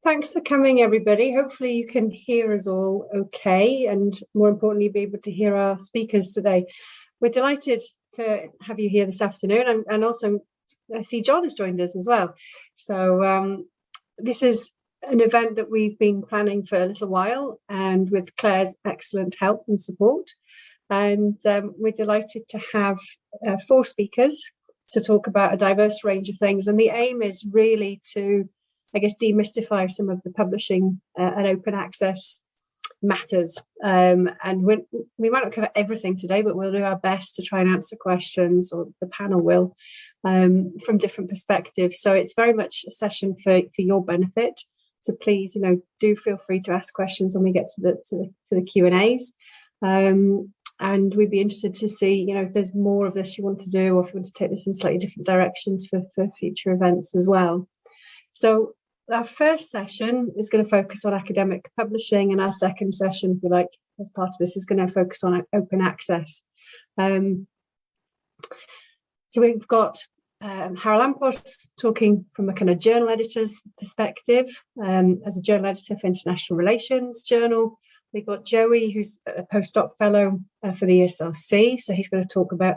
Thanks for coming, everybody. Hopefully you can hear us all okay, and more importantly, be able to hear our speakers today. We're delighted to have you here this afternoon, and also I see John has joined us as well. So this is an event that we've been planning for a little while, and with Claire's excellent help and support. And we're delighted to have 4 speakers to talk about a diverse range of things. And the aim is really to, I guess, demystify some of the publishing and open access matters. And we might not cover everything today, but we'll do our best to try and answer questions, or the panel will, from different perspectives. So it's very much a session for your benefit. So please, do feel free to ask questions when we get to the Q&As. And we'd be interested to see, if there's more of this you want to do, or if you want to take this in slightly different directions for future events as well. So our first session is going to focus on academic publishing, and our second session, if you like, as part of this, is going to focus on open access. So we've got Charalampos talking from a kind of journal editor's perspective, as a journal editor for International Relations Journal. We've got Joey, who's a postdoc fellow for the ESRC, so he's going to talk about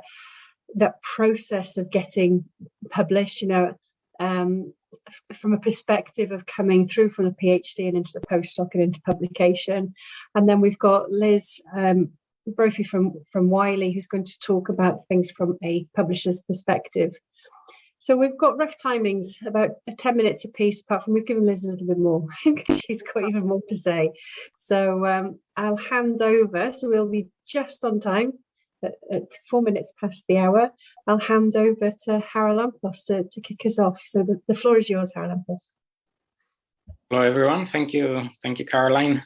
that process of getting published, from a perspective of coming through from the PhD and into the postdoc and into publication. And then we've got Liz Brophy from WILEY, who's going to talk about things from a publisher's perspective. So we've got rough timings, about 10 minutes apiece, apart from we've given Liz a little bit more. She's got even more to say. So I'll hand over, so we'll be just on time, at 4 minutes past the hour. I'll hand over to Charalampos to kick us off. So the floor is yours, Charalampos. Hello, everyone. Thank you, Caroline.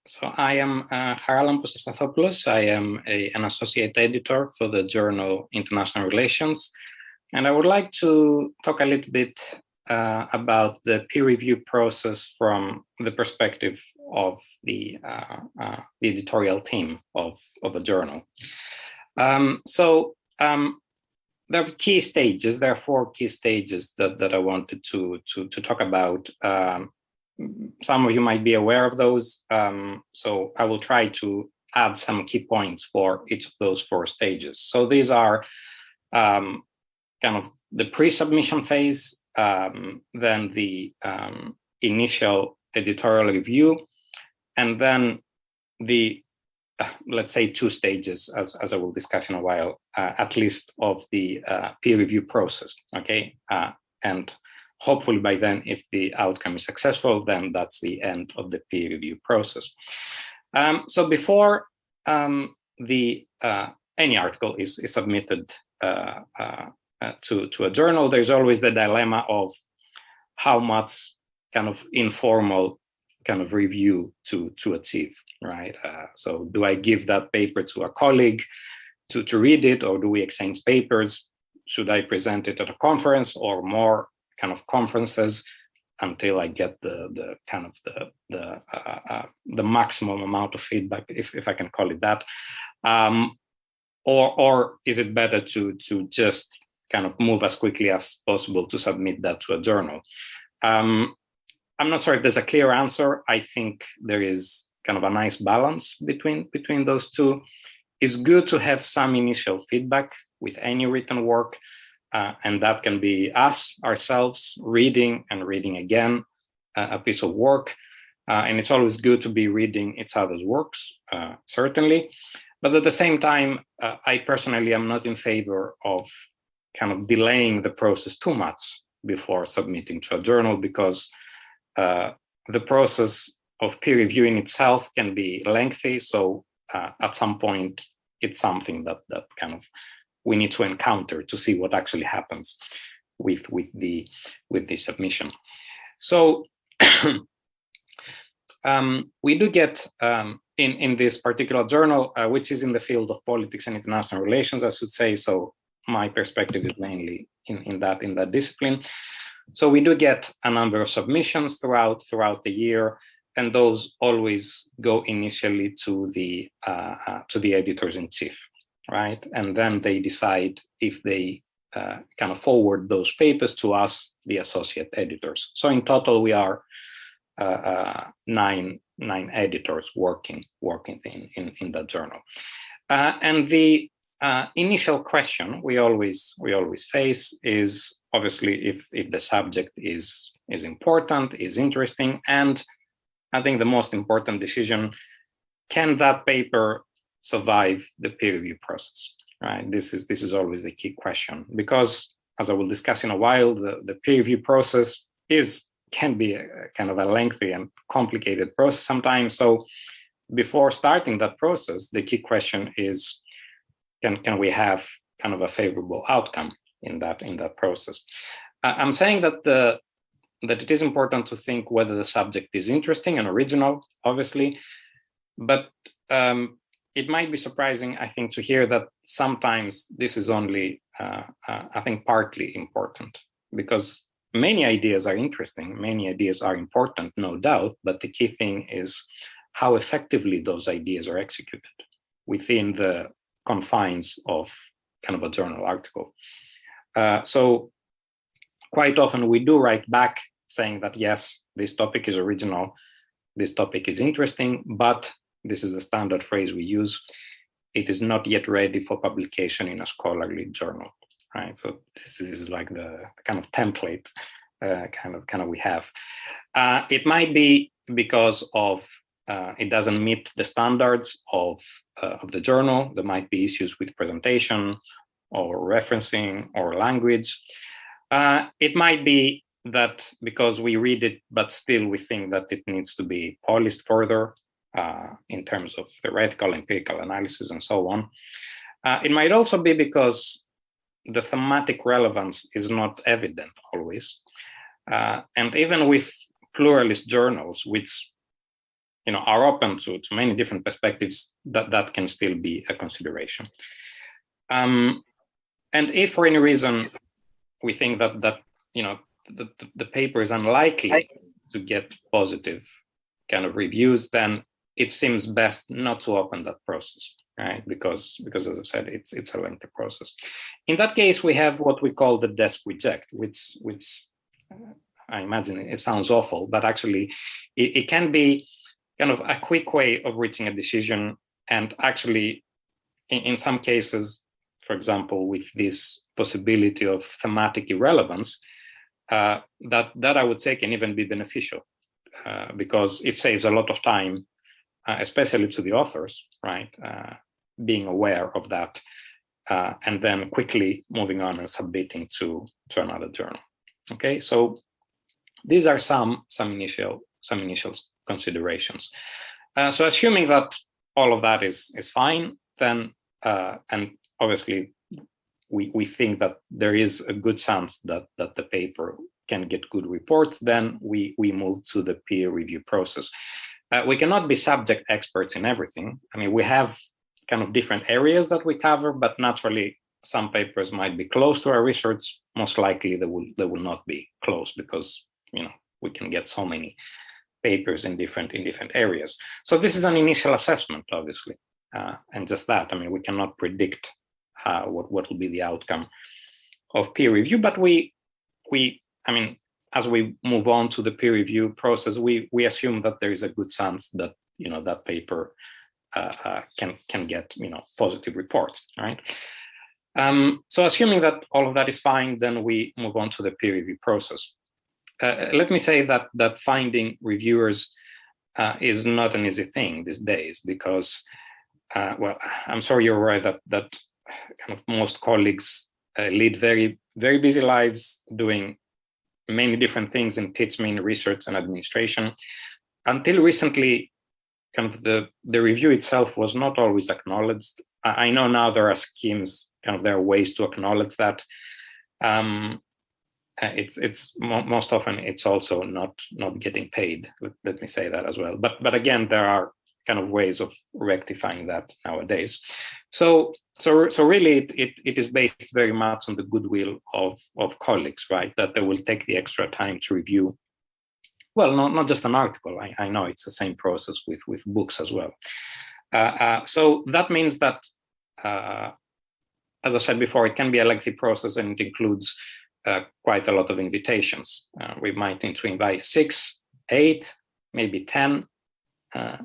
So I am Charalampos Efstathopoulos. I am an associate editor for the journal International Relations, and I would like to talk a little bit about the peer review process from the perspective of the editorial team of a journal. So there are key stages. There are 4 key stages that I wanted to talk about. Some of you might be aware of those, so I will try to add some key points for each of those 4 stages. So these are kind of the pre-submission phase, then the initial editorial review, and then the, let's say, 2 stages, as I will discuss in a while, at least, of the peer review process, okay? And hopefully by then, if the outcome is successful, then that's the end of the peer review process. So before any article is submitted to a journal, there's always the dilemma of how much kind of informal kind of review to achieve, right? So do I give that paper to a colleague to read it, or do we exchange papers? Should I present it at a conference, or more kind of conferences until I get the kind of the maximum amount of feedback, if I can call it that, or is it better to just kind of move as quickly as possible to submit that to a journal? I'm not sure if there's a clear answer. I think there is kind of a nice balance between those two. It's good to have some initial feedback with any written work, and that can be us, ourselves, reading and reading again a piece of work. And it's always good to be reading each other's works, certainly. But at the same time, I personally am not in favor of kind of delaying the process too much before submitting to a journal, because the process of peer reviewing itself can be lengthy. So at some point, it's something that kind of we need to encounter to see what actually happens with the submission. So we do get in this particular journal, which is in the field of politics and international relations, I should say. So my perspective is mainly in that discipline. So we do get a number of submissions throughout the year, and those always go initially to the editors in chief, right? And then they decide if they kind of forward those papers to us, the associate editors. So in total, we are nine editors working in that journal. And the initial question we always face is obviously if the subject is important, is interesting, and I think the most important decision, can that paper survive the peer review process? Right. This is always the key question, because as I will discuss in a while, the peer review process can be a kind of a lengthy and complicated process sometimes. So before starting that process, the key question is, can we have kind of a favorable outcome in that process? I'm saying that it is important to think whether the subject is interesting and original, obviously, but it might be surprising, I think, to hear that sometimes this is only, I think, partly important, because many ideas are interesting, many ideas are important, no doubt, but the key thing is how effectively those ideas are executed within the confines of kind of a journal article. So quite often we do write back saying that, yes, this topic is original, this topic is interesting, but this is the standard phrase we use, it is not yet ready for publication in a scholarly journal, right? So this is like the kind of template kind of we have. It might be because of it doesn't meet the standards of the journal. There might be issues with presentation or referencing or language. It might be that because we read it, but still we think that it needs to be polished further in terms of theoretical, empirical analysis, and so on. It might also be because the thematic relevance is not evident always. And even with pluralist journals, which are open to many different perspectives, that can still be a consideration. And if for any reason we think that the paper is unlikely to get positive kind of reviews, then it seems best not to open that process, right? Because as I said, it's a lengthy process. In that case, we have what we call the desk reject, which I imagine it sounds awful, but actually it can be kind of a quick way of reaching a decision. And actually, in some cases, for example, with this possibility of thematic irrelevance, that I would say can even be beneficial because it saves a lot of time, especially to the authors, right? Being aware of that and then quickly moving on and submitting to another journal. Okay, so these are some initial considerations. So assuming that all of that is fine, then and obviously we think that there is a good chance that the paper can get good reports, then we move to the peer review process. We cannot be subject experts in everything. I mean, we have kind of different areas that we cover, but naturally some papers might be close to our research. Most likely they will not be close because we can get so many papers in different areas. So this is an initial assessment, obviously, and just that. I mean, we cannot predict what will be the outcome of peer review, but I mean, as we move on to the peer review process, we assume that there is a good chance that that paper can get positive reports, right? So assuming that all of that is fine, then we move on to the peer review process. Let me say that finding reviewers is not an easy thing these days because, well, I'm sure you're aware that kind of most colleagues lead very, very busy lives doing many different things in teaching, research, and administration. Until recently, kind of the review itself was not always acknowledged. I know now there are schemes, kind of there are ways to acknowledge that. It's most often it's also not getting paid. Let me say that as well. But again, there are kind of ways of rectifying that nowadays. So really, it is based very much on the goodwill of colleagues, right? That they will take the extra time to review. Well, not just an article. I know it's the same process with books as well. So that means that as I said before, it can be a lengthy process, and it includes quite a lot of invitations. We might need to invite 6, 8, maybe 10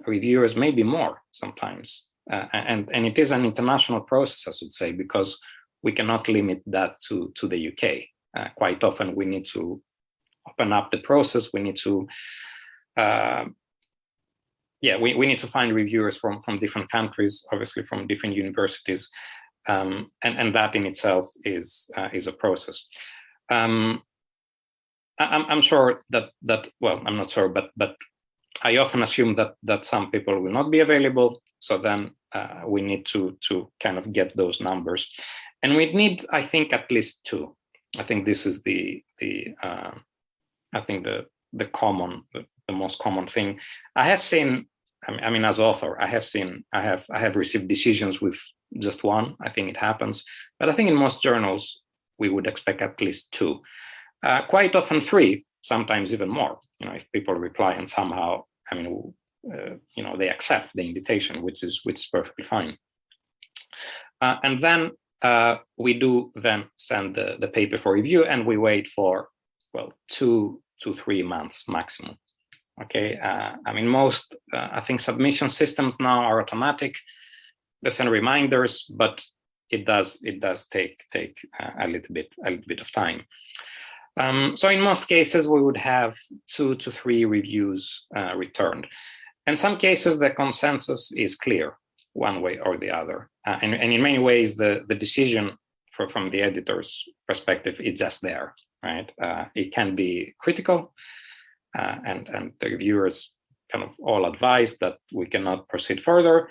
reviewers, maybe more sometimes. And it is an international process, I should say, because we cannot limit that to the UK. Quite often we need to open up the process. We need to, we need to find reviewers from different countries, obviously from different universities, and that in itself is a process. I'm sure that well, I'm not sure, but I often assume that some people will not be available. So then we need to kind of get those numbers, and we need, I think, at least 2. I think this is the most common thing. I have seen. I mean, as author, I have received decisions with just 1. I think it happens, but I think in most journals we would expect at least 2. Quite often 3, sometimes even more. If people reply and somehow, they accept the invitation, which is perfectly fine. And then we do then send the paper for review, and we wait for 2 to 3 months maximum. Okay, most I think submission systems now are automatic. They send reminders, but it does take a little bit of time. So in most cases, we would have 2 to 3 reviews returned. In some cases, the consensus is clear, one way or the other. And in many ways, the decision from the editor's perspective is just there, right? It can be critical, and the reviewers kind of all advise that we cannot proceed further,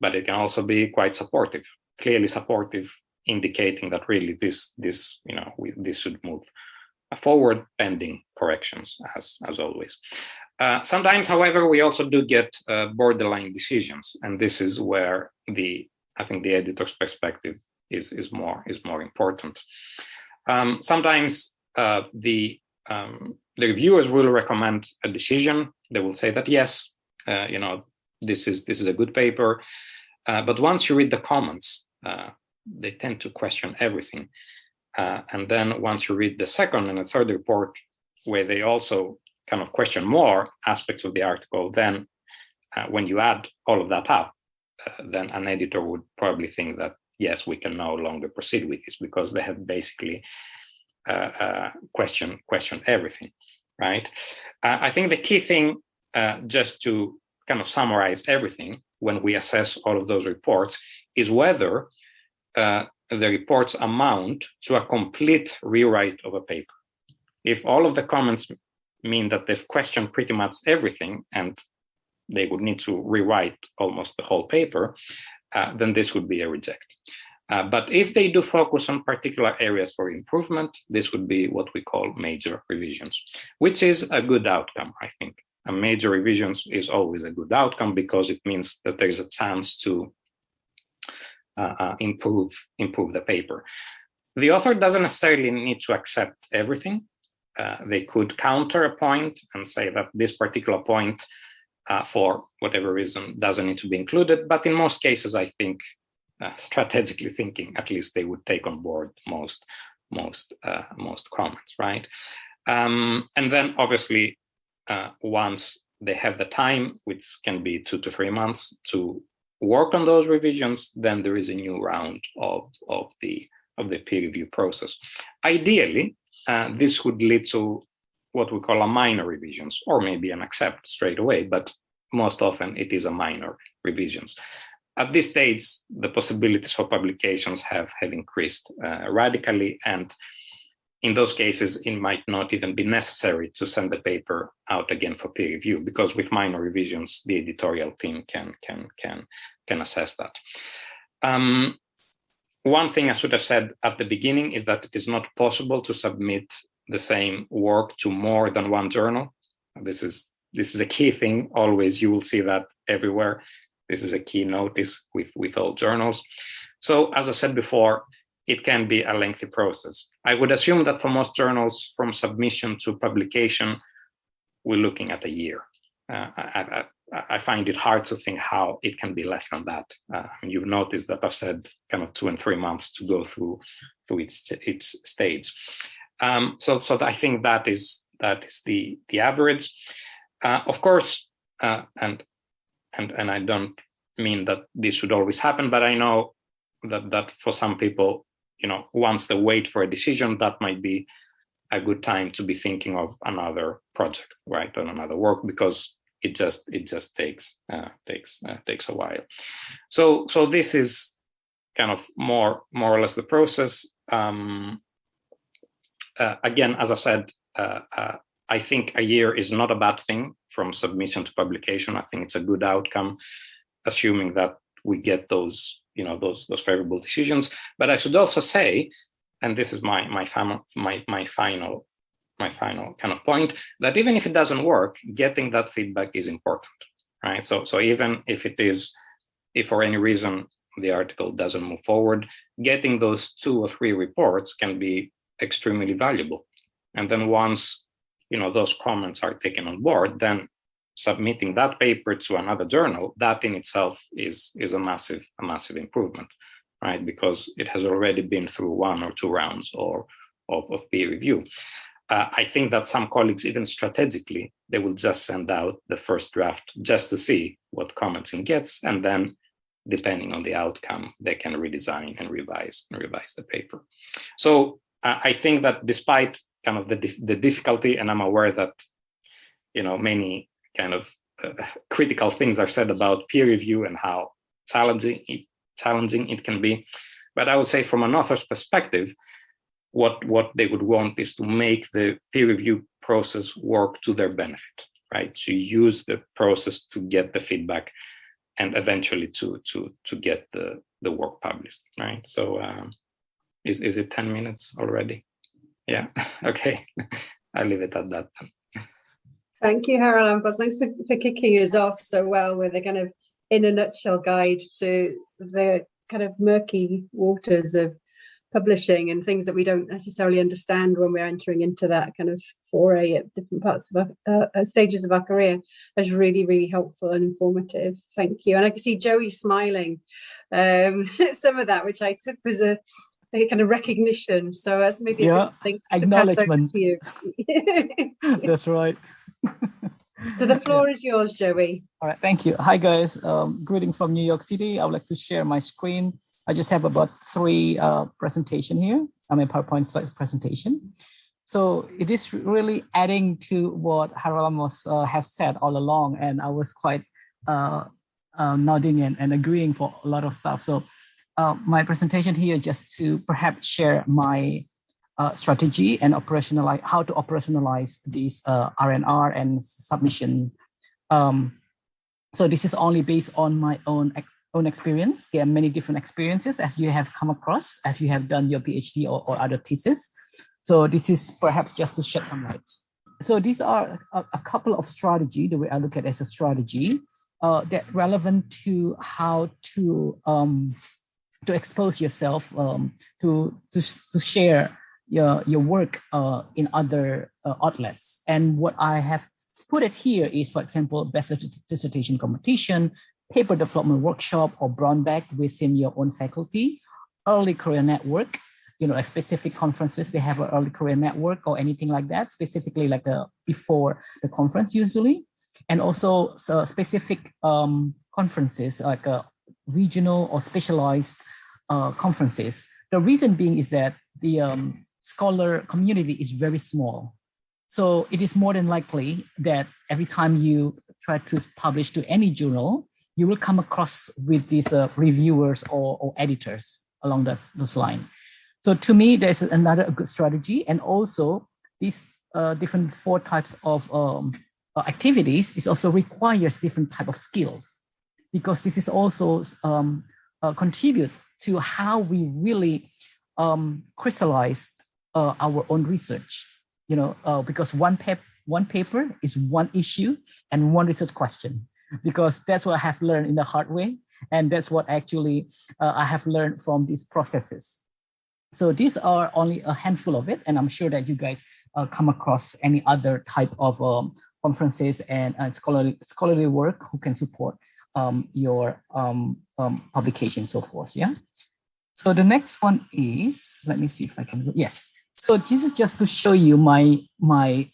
but it can also be quite supportive, clearly supportive, indicating that really this should move forward pending corrections, as always. Sometimes, however, we also do get borderline decisions, and this is where I think the editor's perspective is more important. Sometimes the reviewers will recommend a decision. They will say that yes, this is a good paper, but once you read the comments, they tend to question everything. And then once you read the second and the third report, where they also kind of question more aspects of the article, then when you add all of that up, then an editor would probably think that, yes, we can no longer proceed with this because they have basically questioned everything, right? I think the key thing, just to kind of summarize everything when we assess all of those reports, is whether the reports amount to a complete rewrite of a paper. If all of the comments mean that they've questioned pretty much everything and they would need to rewrite almost the whole paper, then this would be a reject. But if they do focus on particular areas for improvement, this would be what we call major revisions, which is a good outcome, I think. A major revisions is always a good outcome because it means that there's a chance to improve the paper. The author doesn't necessarily need to accept everything. They could counter a point and say that this particular point, for whatever reason, doesn't need to be included. But in most cases, I think, strategically thinking, at least they would take on board most comments, right? And then obviously, once they have the time, which can be 2 to 3 months, to work on those revisions, then there is a new round of the peer review process. Ideally, this would lead to what we call a minor revisions, or maybe an accept straight away, but most often it is a minor revisions. At this stage, the possibilities for publications have increased radically, and in those cases, it might not even be necessary to send the paper out again for peer review, because with minor revisions, the editorial team can assess that. One thing I should have said at the beginning is that it is not possible to submit the same work to more than one journal. This is a key thing. Always, you will see that everywhere. This is a key notice with all journals. So, as I said before, it can be a lengthy process. I would assume that for most journals, from submission to publication, we're looking at a year. I find it hard to think how it can be less than that. You've noticed that I've said kind of 2 and 3 months to go through its stage. So I think that is the average. Of course, and I don't mean that this should always happen, but I know that for some people, once they wait for a decision, that might be a good time to be thinking of another project, right, on another work, because it just takes a while. So this is kind of more or less the process. Again, as I said, I think a year is not a bad thing from submission to publication. I think it's a good outcome, assuming that we get those favorable decisions. But I should also say, and this is my final kind of point, that even if it doesn't work, getting that feedback is important, right? So even if for any reason the article doesn't move forward, getting those 2 or 3 reports can be extremely valuable. And then once those comments are taken on board, then submitting that paper to another journal, that in itself is a massive improvement, right? Because it has already been through 1 or 2 rounds of peer review. I think that some colleagues, even strategically, they will just send out the first draft just to see what comments it gets, and then depending on the outcome, they can redesign and revise the paper. So I think that despite kind of the difficulty, and I'm aware that many kind of critical things are said about peer review and how challenging it can be, but I would say from an author's perspective, what they would want is to make the peer review process work to their benefit, right? To use the process to get the feedback and eventually to get the work published, right? So is it 10 minutes already? Yeah, okay. I'll leave it at that. Thank you, Charalampos. Thanks for kicking us off so well with a kind of, in a nutshell, guide to the kind of murky waters of publishing and things that we don't necessarily understand when we're entering into that kind of foray at different parts of our stages of our career. That's really, really helpful and informative. Thank you. And I can see Joey smiling. Some of that, which I took was a kind of recognition. So that's maybe a good thing to pass over to you. That's right. So the floor is yours, Joey. All right, thank you. Hi, guys. Greeting from New York City. I would like to share my screen. I just have about 3 presentation here. I'm a PowerPoint slides presentation. So it is really adding to what Charalampos has said all along, and I was quite nodding and agreeing for a lot of stuff. So my presentation here just to perhaps share my strategy and operationalize how to operationalize these R&R and submission. So this is only based on my own experience. There are many different experiences as you have come across, as you have done your PhD or other thesis. So this is perhaps just to shed some light. So these are a couple of strategy, the way I look at it as a strategy that relevant to how to expose yourself, to share your work in other outlets. And what I have put it here is, for example, best dissertation competition, paper development workshop, or brown bag within your own faculty, early career network, a specific conferences, they have an early career network or anything like that, specifically like before the conference usually. And also specific conferences like regional or specialized conferences. The reason being is that the scholar community is very small. So it is more than likely that every time you try to publish to any journal, you will come across with these reviewers or editors along those lines. So to me, there's another good strategy. And also these different 4 types of activities is also requires different type of skills, because this is also contributes to how we really crystallize our own research, because one paper is one issue and one research question, because that's what I have learned in the hard way. And that's what actually I have learned from these processes. So these are only a handful of it. And I'm sure that you guys come across any other type of conferences and scholarly work who can support your publication, so forth. Yeah. So the next one is, let me see if I can. Yes. So this is just to show you my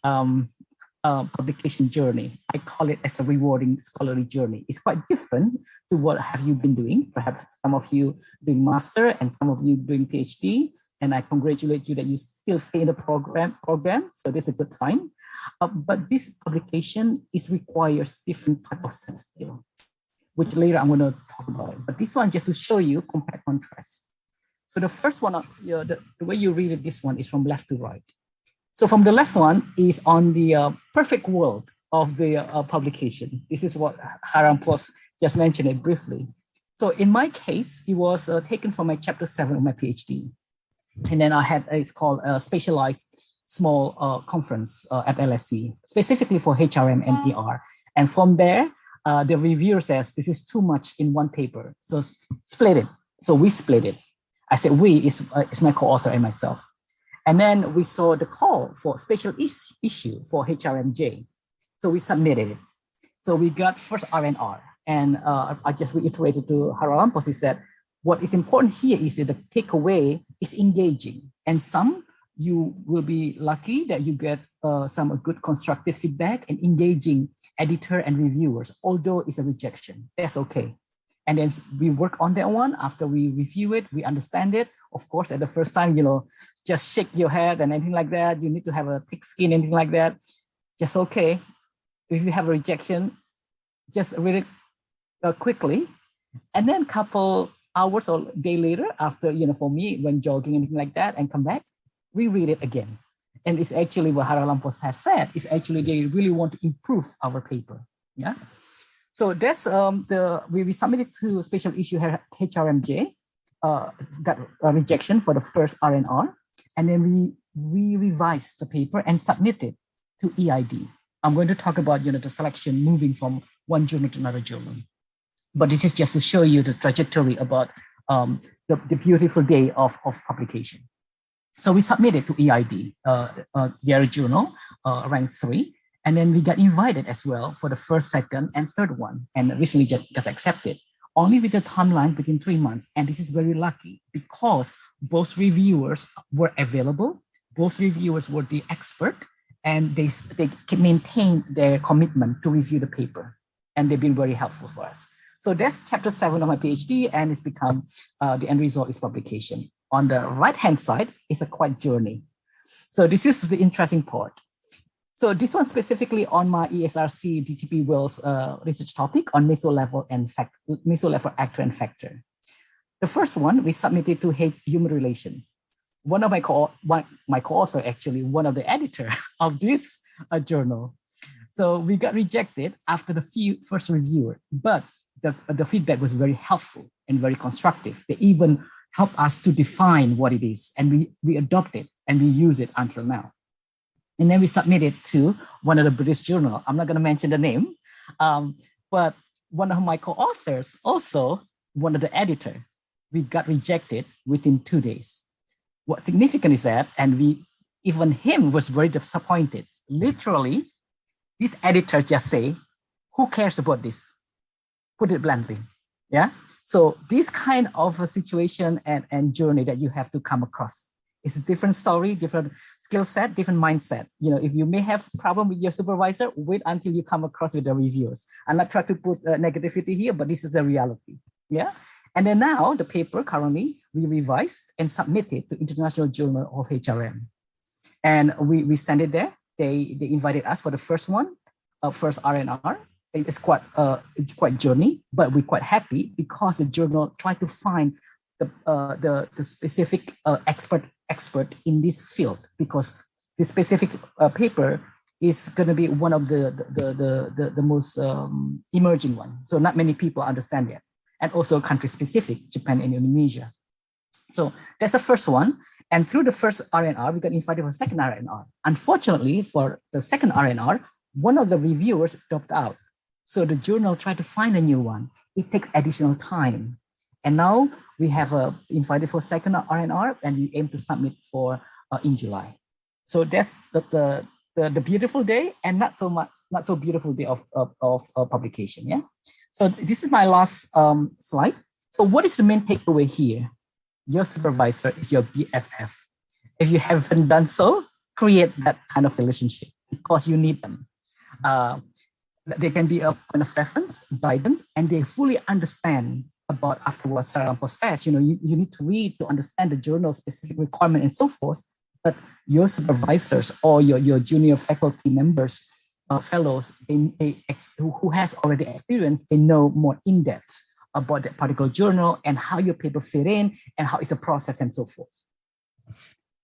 publication journey. I call it as a rewarding scholarly journey. It's quite different to what have you been doing. Perhaps some of you doing master and some of you doing PhD. And I congratulate you that you still stay in the program. So this is a good sign. But this publication requires different type of skill, which later I'm going to talk about. But this one just to show you compare contrast. So the first one, the way you read it, this one is from left to right. So from the left one is on the perfect world of the publication. This is what Charalampos just mentioned it briefly. So in my case, it was taken from my chapter 7 of my PhD. And then I had, it's called a specialized small conference at LSE, specifically for HRM and ER. And from there, the reviewer says, this is too much in one paper. So split it. So we split it. I said, we is my co-author and myself. And then we saw the call for special issue for HRMJ. So we submitted it. So we got first R&R. And I just reiterated to Charalampos, he said, what is important here is that the takeaway is engaging. And some, you will be lucky that you get some good constructive feedback and engaging editor and reviewers, although it's a rejection, that's okay. And then we work on that one. After we review it, we understand it. Of course, at the first time, just shake your head and anything like that. You need to have a thick skin, anything like that. Just okay. If you have a rejection, just read it quickly. And then a couple hours or day later, after, for me, when jogging, anything like that, and come back, we read it again. And it's actually what Charalampos has said, is actually they really want to improve our paper. Yeah. So that's we submitted to special issue HRMJ, got a rejection for the first R&R, and then we revised the paper and submitted to EID. I'm going to talk about the selection moving from one journal to another journal. But this is just to show you the trajectory about the beautiful day of publication. So we submitted to EID, their journal, rank 3. And then we got invited as well for the first, second, and third one, and recently just accepted, only with a timeline within 3 months. And this is very lucky because both reviewers were available, both reviewers were the expert, and they maintained their commitment to review the paper. And they've been very helpful for us. So that's chapter 7 of my PhD, and it's become, the end result is publication. On the right-hand side is a quiet journey. So this is the interesting part. So this one specifically on my ESRC DTP Wales research topic on meso-level actor and factor. The first one we submitted to human relation. One of my co-author, actually, one of the editor of this journal. So we got rejected after the first reviewer, but the feedback was very helpful and very constructive. They even helped us to define what it is, and we adopt it and we use it until now. And then we submitted to one of the British journal. I'm not going to mention the name, but one of my co-authors, also one of the editor, we got rejected within 2 days. What's significant is that, and even him was very disappointed. Literally, this editor just say, who cares about this? Put it bluntly, yeah? So this kind of a situation and journey that you have to come across. It's a different story, different skill set, different mindset. If you may have problem with your supervisor, wait until you come across with the reviewers. I'm not trying to put negativity here, but this is the reality. Yeah. And then now the paper currently we revised and submitted to International Journal of HRM. And we sent it there. They invited us for the first one, first R&R. It's quite journey, but we're quite happy because the journal tried to find the specific expert in this field, because this specific paper is going to be one of the most emerging one. So not many people understand that, and also country specific, Japan and Indonesia. So that's the first one. And through the first R&R, we got invited for second R&R. Unfortunately, for the second R&R, one of the reviewers dropped out. So the journal tried to find a new one. It takes additional time. And now we have invited for second R&R, and we aim to submit for in July. So that's the the beautiful day and not so beautiful day of publication. Yeah. So this is my last slide. So what is the main takeaway here? Your supervisor is your BFF. If you haven't done so, create that kind of relationship because you need them. They can be a point of reference, guidance, and they fully understand about after what Charalampos says. You need to read to understand the journal specific requirement and so forth. But your supervisors or your junior faculty members, fellows, who has already experience, they know more in depth about that particular journal and how your paper fit in and how it's a process and so forth.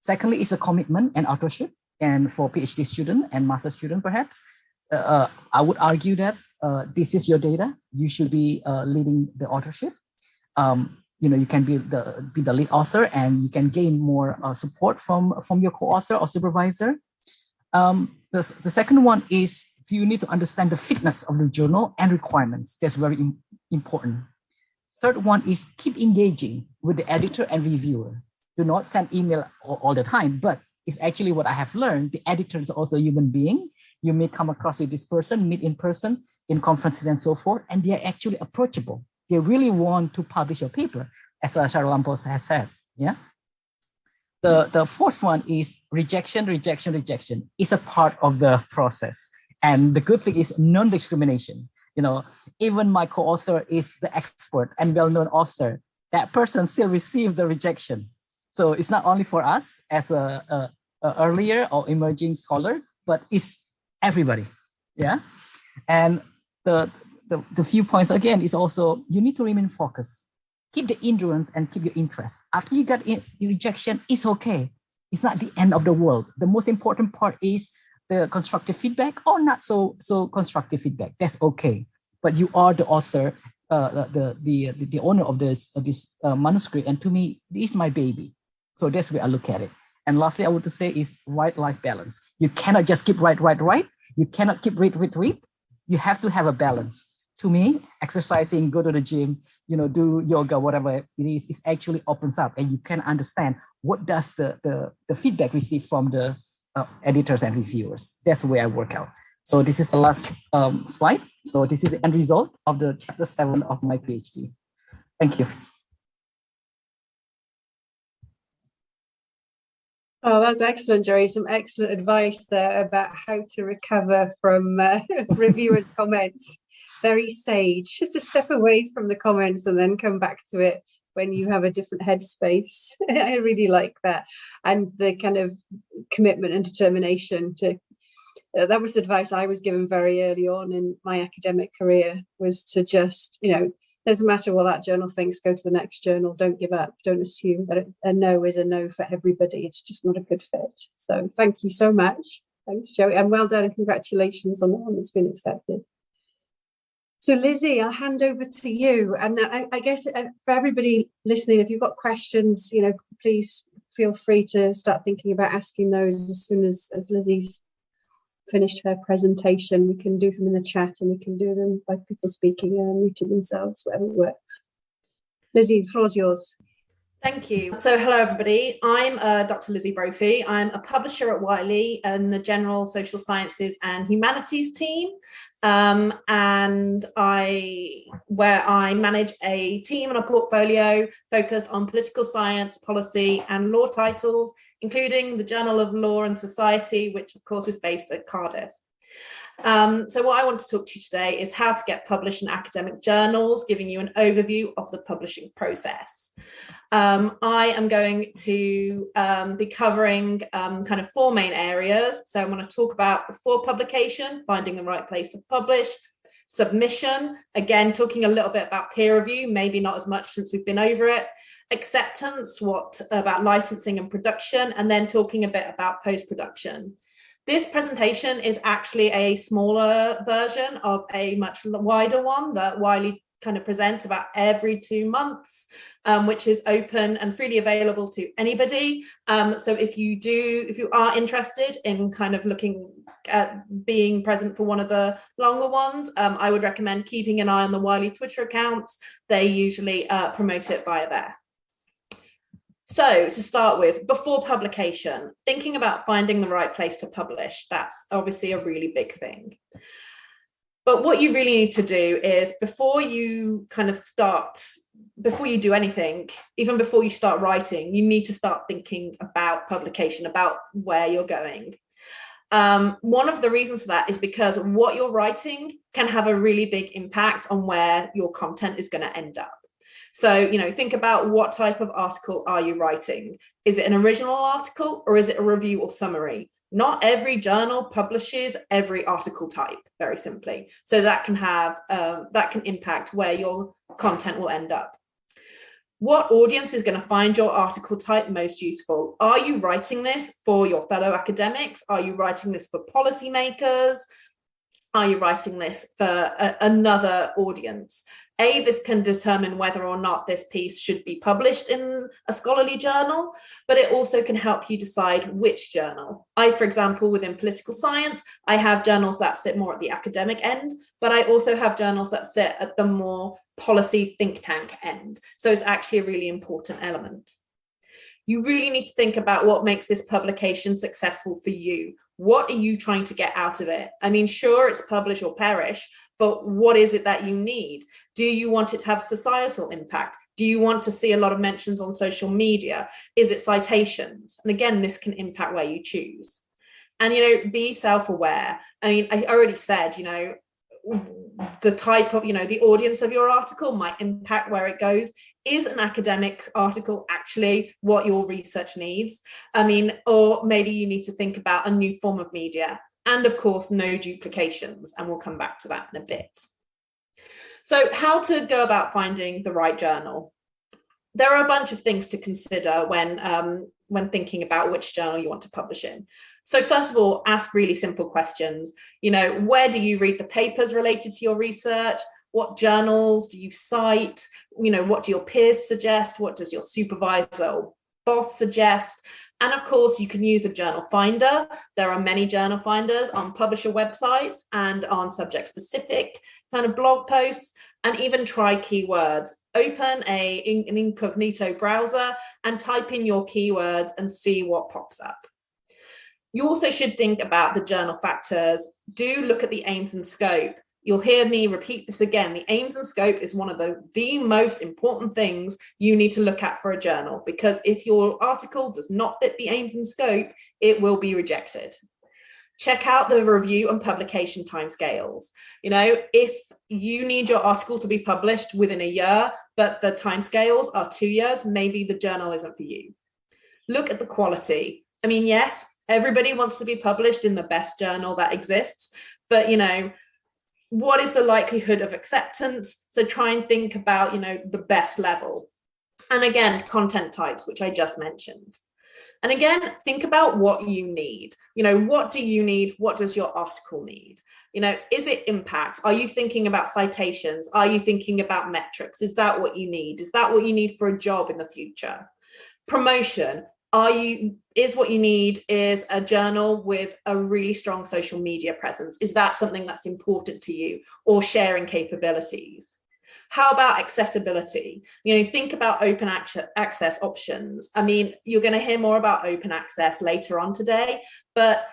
Secondly, is a commitment and authorship. And for PhD student and master student, perhaps, I would argue that this is your data. You should be leading the authorship. You can be the lead author, and you can gain more support from your co-author or supervisor. The second one is you need to understand the fitness of the journal and requirements. That's very important. Third one is keep engaging with the editor and reviewer. Do not send email all the time, but it's actually what I have learned. The editor is also a human being. You may come across with this person, meet in person, in conferences and so forth, and they are actually approachable. They really want to publish your paper, as Charalampos has said. Yeah. The fourth one is rejection. It's a part of the process. And the good thing is non-discrimination. Even my co-author is the expert and well-known author, that person still received the rejection. So it's not only for us as a earlier or emerging scholar, but it's everybody. Yeah. And the few points again is also you need to remain focused, keep the endurance and keep your interest. After you get rejection, it's okay. It's not the end of the world. The most important part is the constructive feedback or not so constructive feedback. That's okay. But you are the author, the owner of this manuscript, and to me, this is my baby. So that's the way I look at it. And lastly, I would say is right-life balance. You cannot just keep write. You cannot keep read. You have to have a balance. To me, exercising, go to the gym, do yoga, whatever it is, it actually opens up and you can understand what does the feedback receive from the editors and reviewers. That's the way I work out. So this is the last slide. So this is the end result of the chapter 7 of my PhD. Thank you. Oh, that's excellent, Jerry. Some excellent advice there about how to recover from reviewers' comments. Very sage. Just step away from the comments and then come back to it when you have a different headspace. I really like that. And the kind of commitment and determination to, that was advice I was given very early on in my academic career, was to just, doesn't matter what that journal thinks, go to the next journal, don't give up, don't assume that a no is a no for everybody. It's just not a good fit. So thank you so much. Thanks, Joey, and well done and congratulations on the one that's been accepted. So Lizzy, I'll hand over to you. And I guess for everybody listening, if you've got questions, please feel free to start thinking about asking those as soon as Lizzy's finished her presentation. We can do them in the chat and we can do them by people speaking and muting themselves, whatever works. Lizzy, the floor's yours. Thank you. So hello, everybody. I'm Dr. Lizzy Brophy. I'm a publisher at WILEY and the General Social Sciences and Humanities team. And I manage a team and a portfolio focused on political science, policy, and law titles, including the Journal of Law and Society, which of course is based at Cardiff. So what I want to talk to you today is how to get published in academic journals, giving you an overview of the publishing process. I am going to be covering kind of 4 main areas. So I'm going to talk about before publication, finding the right place to publish, submission, again, talking a little bit about peer review, maybe not as much since we've been over it, acceptance, what about licensing and production, and then talking a bit about post-production. This presentation is actually a smaller version of a much wider one that WILEY kind of presents about every 2 months, which is open and freely available to anybody. So if you are interested in kind of looking at being present for one of the longer ones, I would recommend keeping an eye on the WILEY Twitter accounts. They usually promote it via there. So to start with, before publication, thinking about finding the right place to publish, that's obviously a really big thing. But what you really need to do is before you do anything, even before you start writing, you need to start thinking about publication, about where you're going. One of the reasons for that is because what you're writing can have a really big impact on where your content is going to end up. So, think about what type of article are you writing? Is it an original article or is it a review or summary? Not every journal publishes every article type, very simply. So that can impact where your content will end up. What audience is going to find your article type most useful? Are you writing this for your fellow academics? Are you writing this for policymakers? Are you writing this for another audience? This can determine whether or not this piece should be published in a scholarly journal, but it also can help you decide which journal. For example, within political science, I have journals that sit more at the academic end, but I also have journals that sit at the more policy think tank end. So it's actually a really important element. You really need to think about what makes this publication successful for you. What are you trying to get out of it? I mean, sure, it's publish or perish, but what is it that you need? Do you want it to have societal impact? Do you want to see a lot of mentions on social media? Is it citations? And again, this can impact where you choose. And, be self-aware. I mean, I already said, the type of, the audience of your article might impact where it goes. Is an academic article actually what your research needs? I mean, or maybe you need to think about a new form of media. And of course, no duplications. And we'll come back to that in a bit. So how to go about finding the right journal? There are a bunch of things to consider when thinking about which journal you want to publish in. So first of all, ask really simple questions. Where do you read the papers related to your research? What journals do you cite? What do your peers suggest? What does your supervisor or boss suggest? And of course, you can use a journal finder. There are many journal finders on publisher websites and on subject-specific kind of blog posts, and even try keywords. Open an incognito browser and type in your keywords and see what pops up. You also should think about the journal factors. Do look at the aims and scope. You'll hear me repeat this again. The aims and scope is one of the most important things you need to look at for a journal, because if your article does not fit the aims and scope, it will be rejected. Check out the review and publication timescales. If you need your article to be published within a year, but the timescales are 2 years, maybe the journal isn't for you. Look at the quality. I mean, yes, everybody wants to be published in the best journal that exists, but what is the likelihood of acceptance? So try and think about, the best level. And again, content types, which I just mentioned. And again, think about what you need. What do you need? What does your article need? Is it impact? Are you thinking about citations? Are you thinking about metrics? Is that what you need? Is that what you need for a job in the future? Promotion. Is what you need is a journal with a really strong social media presence? Is that something that's important to you, or sharing capabilities? How about accessibility? Think about open access options. I mean, you're going to hear more about open access later on today, but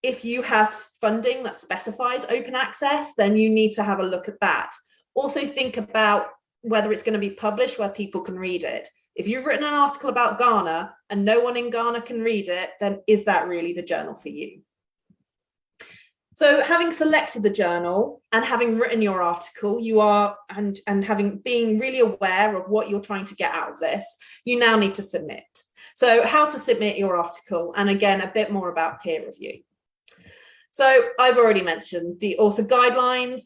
if you have funding that specifies open access, then you need to have a look at that. Also think about whether it's going to be published where people can read it. If you've written an article about Ghana and no one in Ghana can read it, then is that really the journal for you? So having selected the journal and having written your article, being really aware of what you're trying to get out of this, you now need to submit. So how to submit your article, and again, a bit more about peer review. So I've already mentioned the author guidelines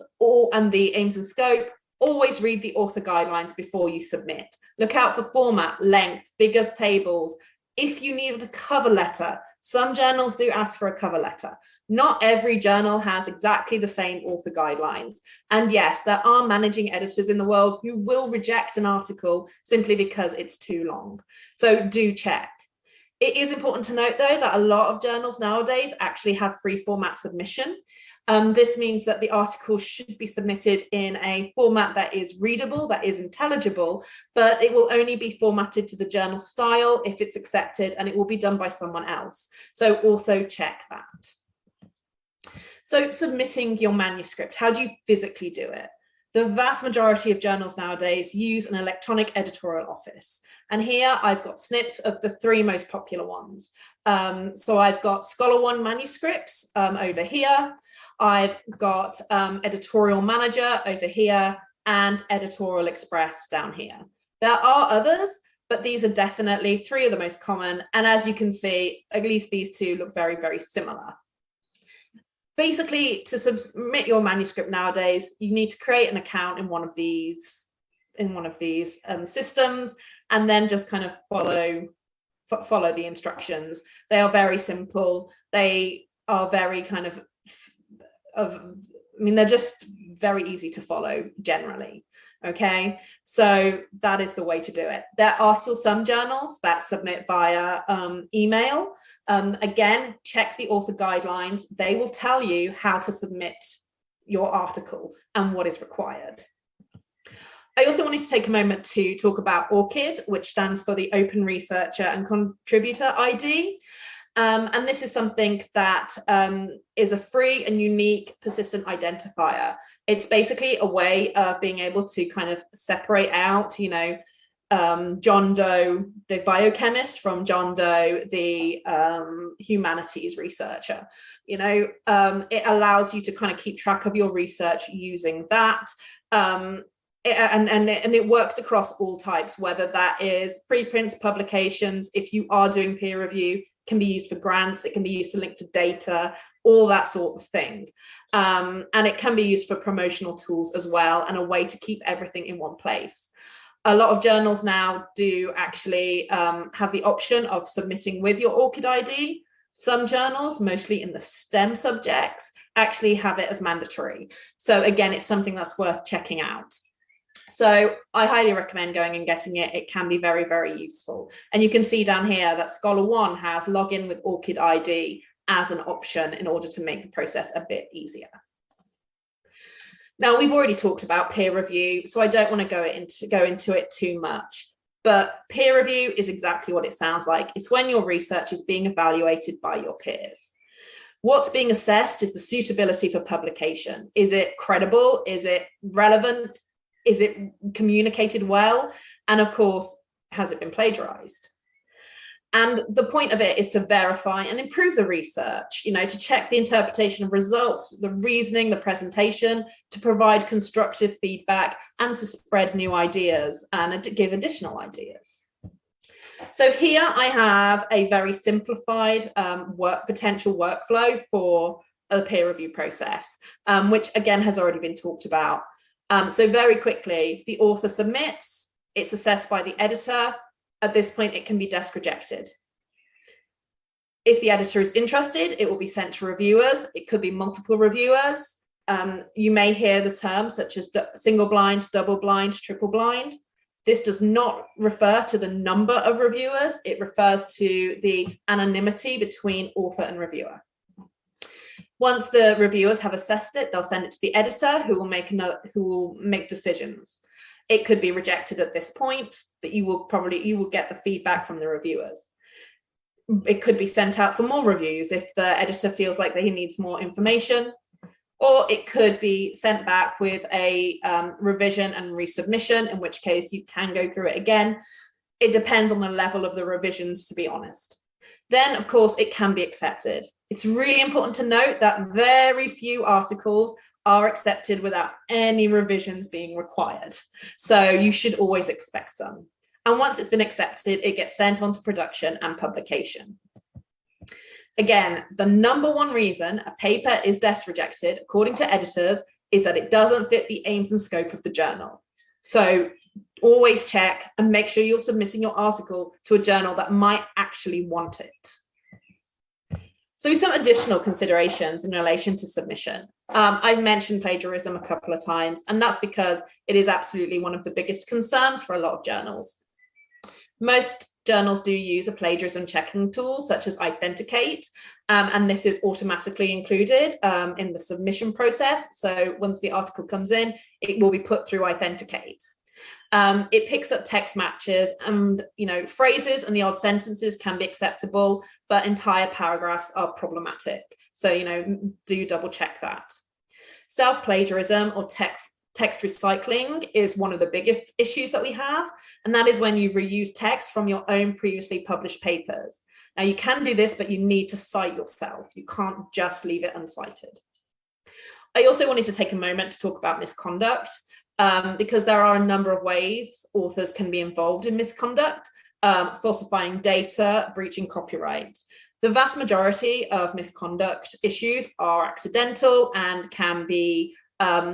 and the aims and scope. Always read the author guidelines before you submit. Look out for format, length, figures, tables. If you need a cover letter, some journals do ask for a cover letter. Not every journal has exactly the same author guidelines. And yes, there are managing editors in the world who will reject an article simply because it's too long. So do check. It is important to note, though, that a lot of journals nowadays actually have free format submission. This means that the article should be submitted in a format that is readable, that is intelligible, but it will only be formatted to the journal style if it's accepted, and it will be done by someone else. So also check that. So submitting your manuscript, how do you physically do it? The vast majority of journals nowadays use an electronic editorial office. And here I've got snips of the 3 most popular ones. So I've got ScholarOne manuscripts over here. I've got Editorial Manager over here and Editorial Express down here. There are others, but these are definitely 3 of the most common. And as you can see, at least these 2 look very, very similar. Basically, to submit your manuscript nowadays, you need to create an account in one of these systems, and then just kind of follow the instructions. They are very simple. They are very kind of they're just very easy to follow generally. Okay, so that is the way to do it. There are still some journals that submit via email. Again, check the author guidelines. They will tell you how to submit your article and what is required. I also wanted to take a moment to talk about ORCID, which stands for the Open Researcher and Contributor ID. And this is something that is a free and unique persistent identifier. It's basically a way of being able to kind of separate out, John Doe, the biochemist, from John Doe, the humanities researcher. It allows you to kind of keep track of your research using that. And it works across all types, whether that is preprints, publications. If you are doing peer review, can be used for grants, it can be used to link to data, all that sort of thing. And it can be used for promotional tools as well, and a way to keep everything in one place. A lot of journals now do actually have the option of submitting with your ORCID ID. Some journals, mostly in the STEM subjects, actually have it as mandatory. So again, it's something that's worth checking out. So I highly recommend going and getting it. It can be very, very useful. And you can see down here that ScholarOne has login with ORCID ID as an option in order to make the process a bit easier. Now, we've already talked about peer review, so I don't want to go into it too much. But peer review is exactly what it sounds like. It's when your research is being evaluated by your peers. What's being assessed is the suitability for publication. Is it credible? Is it relevant? Is it communicated well? And of course, has it been plagiarized? And the point of it is to verify and improve the research, to check the interpretation of results, the reasoning, the presentation, to provide constructive feedback and to spread new ideas and to give additional ideas. So here I have a very simplified potential workflow for a peer review process, which again has already been talked about. So very quickly, the author submits, it's assessed by the editor. At this point, it can be desk rejected. If the editor is interested, it will be sent to reviewers. It could be multiple reviewers. You may hear the terms such as single blind, double blind, triple blind. This does not refer to the number of reviewers. It refers to the anonymity between author and reviewer. Once the reviewers have assessed it, they'll send it to the editor, who will make decisions. It could be rejected at this point, but you will get the feedback from the reviewers. It could be sent out for more reviews if the editor feels like that he needs more information, or it could be sent back with a revision and resubmission, in which case you can go through it again. It depends on the level of the revisions, to be honest. Then, of course, it can be accepted. It's really important to note that very few articles are accepted without any revisions being required. So you should always expect some. And once it's been accepted, it gets sent on to production and publication. Again, the number one reason a paper is desk rejected, according to editors, is that it doesn't fit the aims and scope of the journal. So always check and make sure you're submitting your article to a journal that might actually want it. So some additional considerations in relation to submission. I've mentioned plagiarism a couple of times, and that's because it is absolutely one of the biggest concerns for a lot of journals. Most journals do use a plagiarism checking tool such as Authenticate, and this is automatically included in the submission process. So once the article comes in, it will be put through Authenticate. It picks up text matches, and phrases and the odd sentences can be acceptable, but entire paragraphs are problematic. So do double check that. Self-plagiarism or text recycling is one of the biggest issues that we have, and that is when you reuse text from your own previously published papers. Now you can do this, but you need to cite yourself. You can't just leave it uncited. I also wanted to take a moment to talk about misconduct, because there are a number of ways authors can be involved in misconduct, falsifying data, breaching copyright. The vast majority of misconduct issues are accidental and can be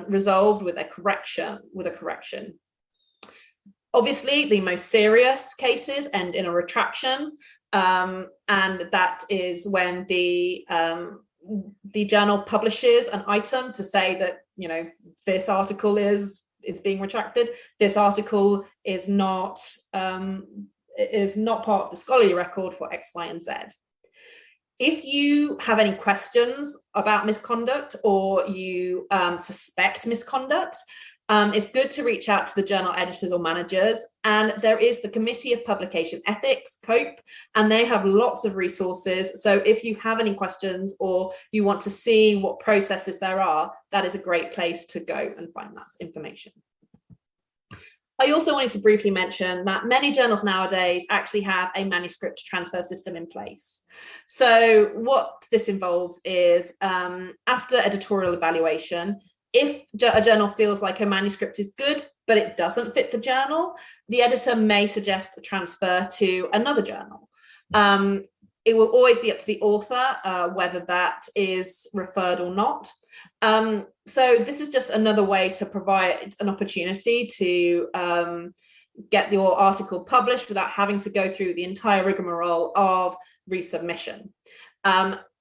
resolved with a correction. Obviously, the most serious cases end in a retraction, and that is when the journal publishes an item to say that this article is being retracted. This article is not part of the scholarly record for X, Y, and Z. If you have any questions about misconduct, or you suspect misconduct, it's good to reach out to the journal editors or managers. And there is the Committee of Publication Ethics, COPE, and they have lots of resources. So if you have any questions or you want to see what processes there are, that is a great place to go and find that information. I also wanted to briefly mention that many journals nowadays actually have a manuscript transfer system in place. So what this involves is, after editorial evaluation, if a journal feels like a manuscript is good, but it doesn't fit the journal, the editor may suggest a transfer to another journal. It will always be up to the author whether that is referred or not. So this is just another way to provide an opportunity to get your article published without having to go through the entire rigmarole of resubmission.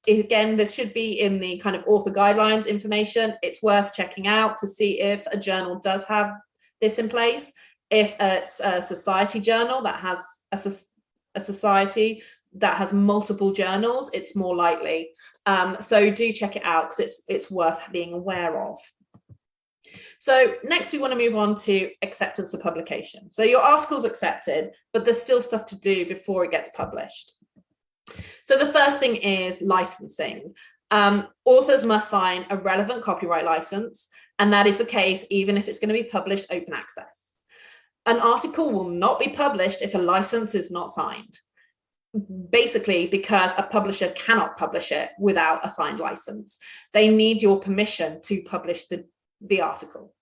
Again, this should be in the kind of author guidelines information. It's worth checking out to see if a journal does have this in place. If it's a society journal that has a society that has multiple journals, it's more likely. So do check it out, because it's worth being aware of. So next we want to move on to acceptance of publication. So your article's accepted, but there's still stuff to do before it gets published. So the first thing is licensing. Authors must sign a relevant copyright license, and that is the case even if it's going to be published open access. An article will not be published if a license is not signed, basically because a publisher cannot publish it without a signed license. They need your permission to publish the article.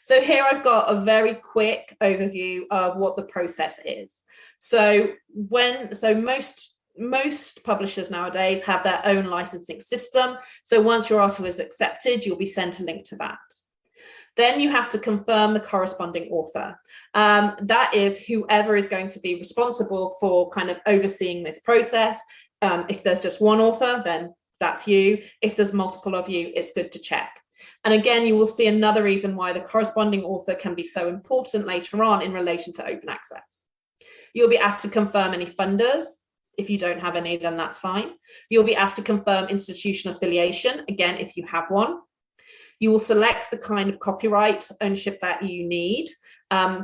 So here I've got a very quick overview of what the process is. So most publishers nowadays have their own licensing system. So once your article is accepted, you'll be sent a link to that. Then you have to confirm the corresponding author. That is whoever is going to be responsible for kind of overseeing this process. If there's just one author, then that's you. If there's multiple of you, it's good to check. And again, you will see another reason why the corresponding author can be so important later on in relation to open access. You'll be asked to confirm any funders. If you don't have any, then that's fine. You'll be asked to confirm institutional affiliation, again, if you have one. You will select the kind of copyright ownership that you need.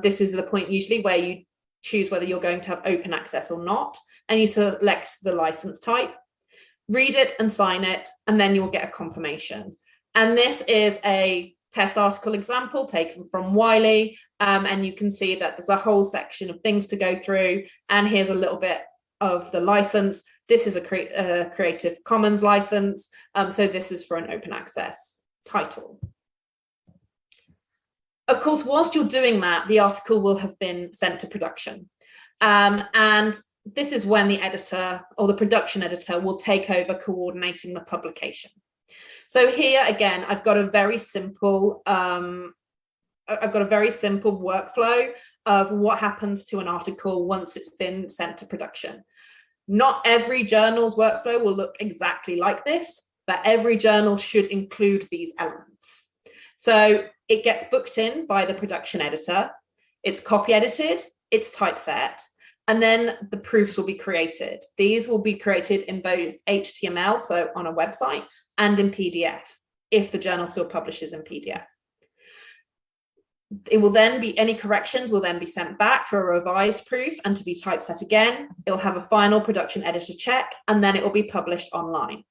This is the point usually where you choose whether you're going to have open access or not, and you select the license type, read it and sign it, and then you will get a confirmation. And this is a test article example taken from WILEY, and you can see that there's a whole section of things to go through, and here's a little bit of the license. This is a Creative Commons license, so this is for an open access title. Of course, whilst you're doing that, the article will have been sent to production. And this is when the editor or the production editor will take over coordinating the publication. So here again, I've got a very simple workflow of what happens to an article once it's been sent to production. Not every journal's workflow will look exactly like this, but every journal should include these elements. So it gets booked in by the production editor, it's copy edited, it's typeset, And then the proofs will be created. These will be created in both HTML, so on a website, and in PDF, if the journal still publishes in PDF. It will then be, any corrections will then be sent back for a revised proof and to be typeset again. It'll have a final production editor check, and then it will be published online.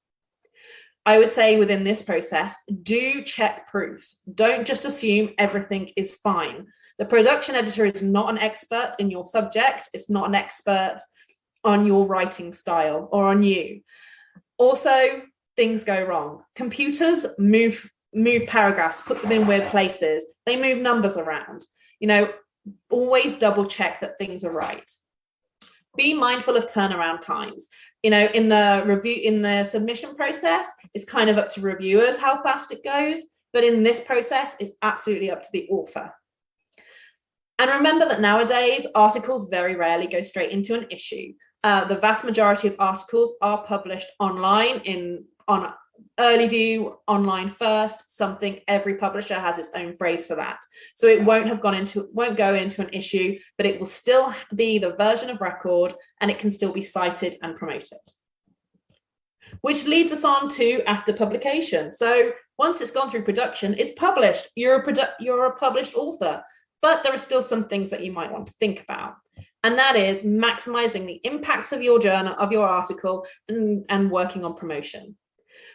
I would say within this process, do check proofs. Don't just assume everything is fine. The production editor is not an expert in your subject. It's not an expert on your writing style or on you. Also, things go wrong. Computers move paragraphs, put them in weird places. They move numbers around. You know, always double check that things are right. Be mindful of turnaround times. You know, in the submission process, it's kind of up to reviewers how fast it goes, but in this process, it's absolutely up to the author. And remember that nowadays, articles very rarely go straight into an issue. The vast majority of articles are published online on early view, online first, something every publisher has its own phrase for that. So it won't go into an issue, but it will still be the version of record, and it can still be cited and promoted. Which leads us on to after publication. So once it's gone through production, it's published. You're a published author, but there are still some things that you might want to think about. And that is maximizing the impact of your journal, of your article, and working on promotion.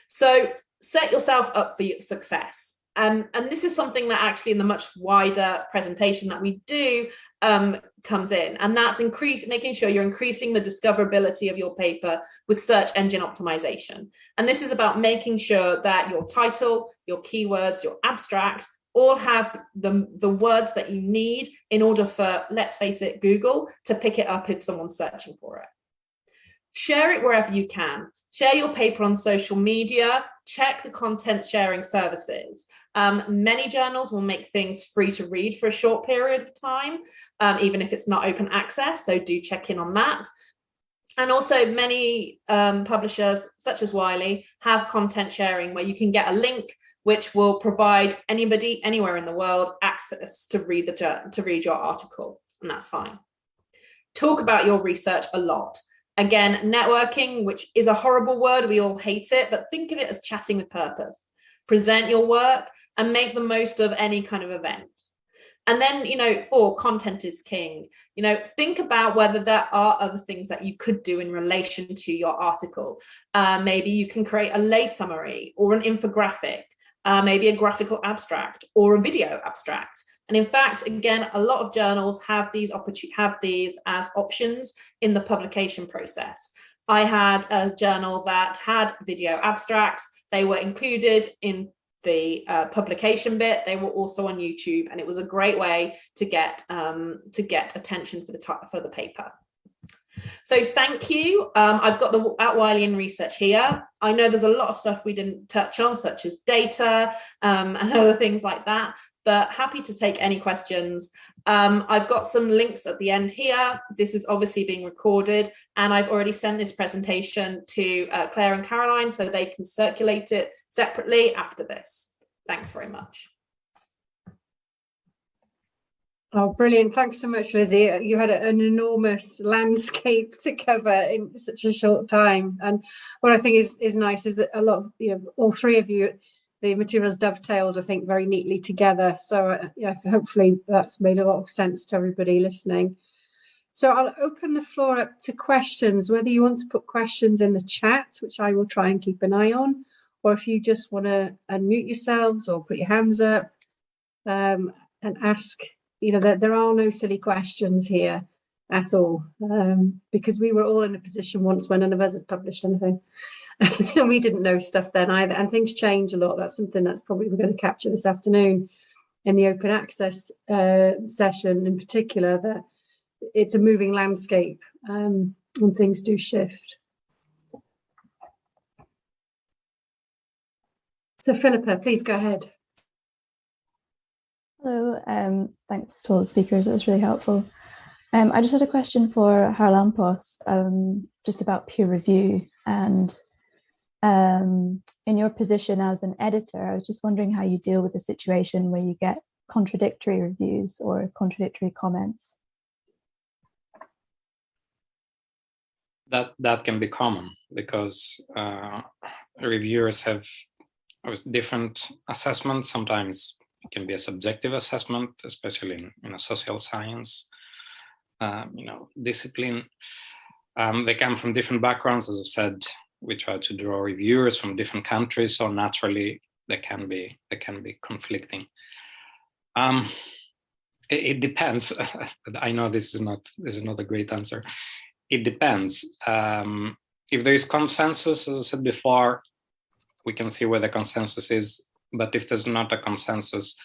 So set yourself up for success. And this is something that actually in the much wider presentation that we do comes in. And that's making sure you're increasing the discoverability of your paper with search engine optimization. And this is about making sure that your title, your keywords, your abstract, all have the words that you need in order for, let's face it, Google to pick it up if someone's searching for it. Share it wherever you can. Share your paper on social media. Check the content sharing services. Many journals will make things free to read for a short period of time, even if it's not open access. So do check in on that. And also many publishers, such as WILEY, have content sharing where you can get a link which will provide anybody anywhere in the world access to read your article, and that's fine. Talk about your research a lot. Again, networking, which is a horrible word, we all hate it, but think of it as chatting with purpose. Present your work and make the most of any kind of event. And then, content is king. Think about whether there are other things that you could do in relation to your article. Maybe you can create a lay summary or an infographic, maybe a graphical abstract or a video abstract. And in fact, again, a lot of journals have these as options in the publication process. I had a journal that had video abstracts. They were included in the publication bit. They were also on YouTube, and it was a great way to get attention for the paper. So thank you. I've got the at WILEY in research here. I know there's a lot of stuff we didn't touch on, such as data and other things like that, but happy to take any questions. I've got some links at the end here. This is obviously being recorded, and I've already sent this presentation to Claire and Caroline so they can circulate it separately after this. Thanks very much. Oh, brilliant. Thanks so much, Lizzy. You had an enormous landscape to cover in such a short time. And what I think is nice is that a lot of, all three of you, the materials dovetailed, I think, very neatly together. So hopefully that's made a lot of sense to everybody listening. So I'll open the floor up to questions, whether you want to put questions in the chat, which I will try and keep an eye on, or if you just want to unmute yourselves or put your hands up and ask. There are no silly questions here at all, because we were all in a position once when none of us had published anything. And we didn't know stuff then either. And things change a lot. That's something that's probably we're going to capture this afternoon in the open access session in particular, that it's a moving landscape and things do shift. So Philippa, please go ahead. Hello, thanks to all the speakers, it was really helpful. I just had a question for Charalampos, just about peer review, and in your position as an editor, I was just wondering how you deal with a situation where you get contradictory reviews or contradictory comments. that can be common, because reviewers have different assessments. Sometimes it can be a subjective assessment, especially in a social science discipline. They come from different backgrounds. As I said, we try to draw reviewers from different countries, so naturally they can be conflicting. It depends. I know this is not a great answer. It depends. If there is consensus, as I said before, we can see where the consensus is. But if there's not a consensus,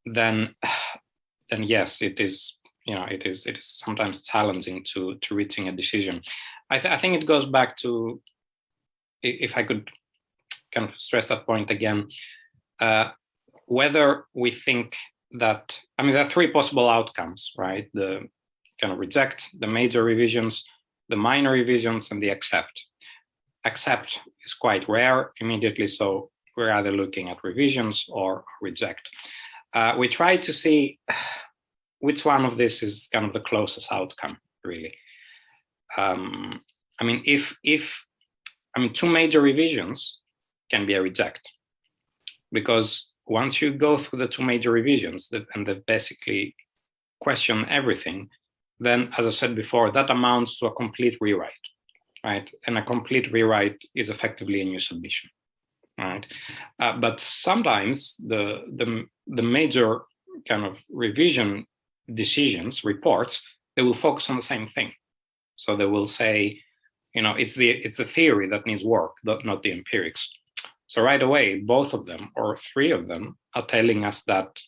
then yes, it is. It is sometimes challenging to reaching a decision. I think it goes back to, if I could kind of stress that point again, whether we think that, there are three possible outcomes, right? The kind of reject, the major revisions, the minor revisions, and the accept. Accept is quite rare immediately, so we're either looking at revisions or reject. We try to see which one of this is kind of the closest outcome, really. Two major revisions can be a reject, because once you go through the two major revisions and they basically question everything, then, as I said before, that amounts to a complete rewrite, right? And a complete rewrite is effectively a new submission, right? But sometimes the major kind of revision decisions, reports, they will focus on the same thing. So they will say, it's the theory that needs work, not the empirics. So right away, both of them or three of them are telling us that,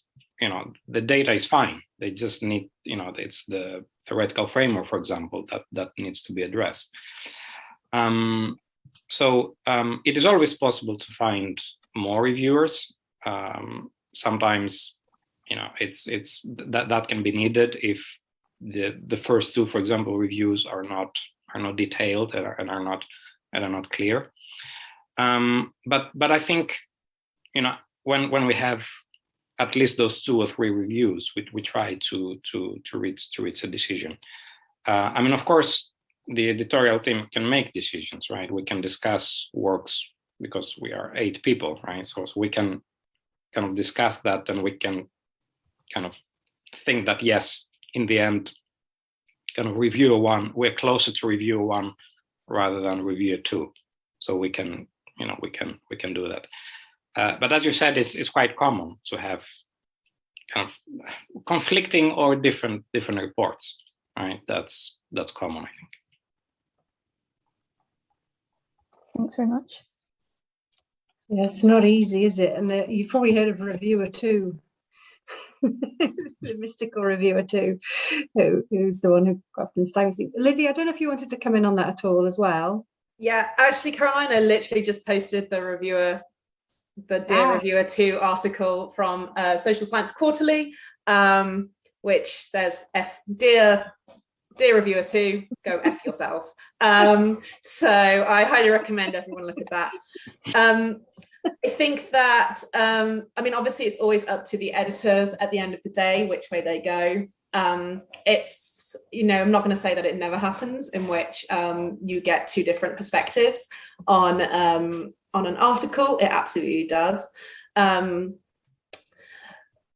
the data is fine. They just need, it's the theoretical framework, for example, that needs to be addressed. So it is always possible to find more reviewers. Sometimes, it's that can be needed if the first two, for example, reviews are not detailed and are not clear. But I think, when we have at least those 2 or 3 reviews, we try to reach a decision. Of course, the editorial team can make decisions, right? We can discuss works because we are 8 people, right? So we can kind of discuss that, and we can kind of think that, yes, in the end, kind of review 1, we're closer to review 1 rather than review 2. So we can do that. But as you said, it's quite common to have kind of conflicting or different reports, right? That's common, I think. Thanks very much. Yeah, it's not easy, is it? And you've probably heard of reviewer 2, the mystical reviewer 2, who's the one who often stymies. Lizzy, I don't know if you wanted to come in on that at all as well. Yeah, actually, Carolina literally just posted the Dear Reviewer 2 article from Social Science Quarterly, which says, Dear Reviewer 2, go F yourself. So I highly recommend everyone look at that. I think that, obviously it's always up to the editors at the end of the day, which way they go. It's, I'm not going to say that it never happens in which you get 2 different perspectives on an article. It absolutely does.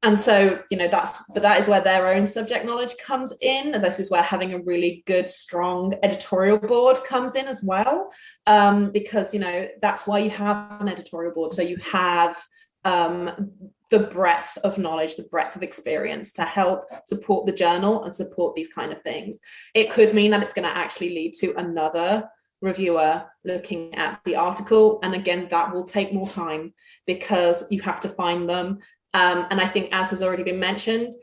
And so, that is where their own subject knowledge comes in. And this is where having a really good, strong editorial board comes in as well. Because, that's why you have an editorial board. So you have the breadth of knowledge, the breadth of experience to help support the journal and support these kind of things. It could mean that it's going to actually lead to another reviewer looking at the article. And again, that will take more time because you have to find them. And I think, as has already been mentioned,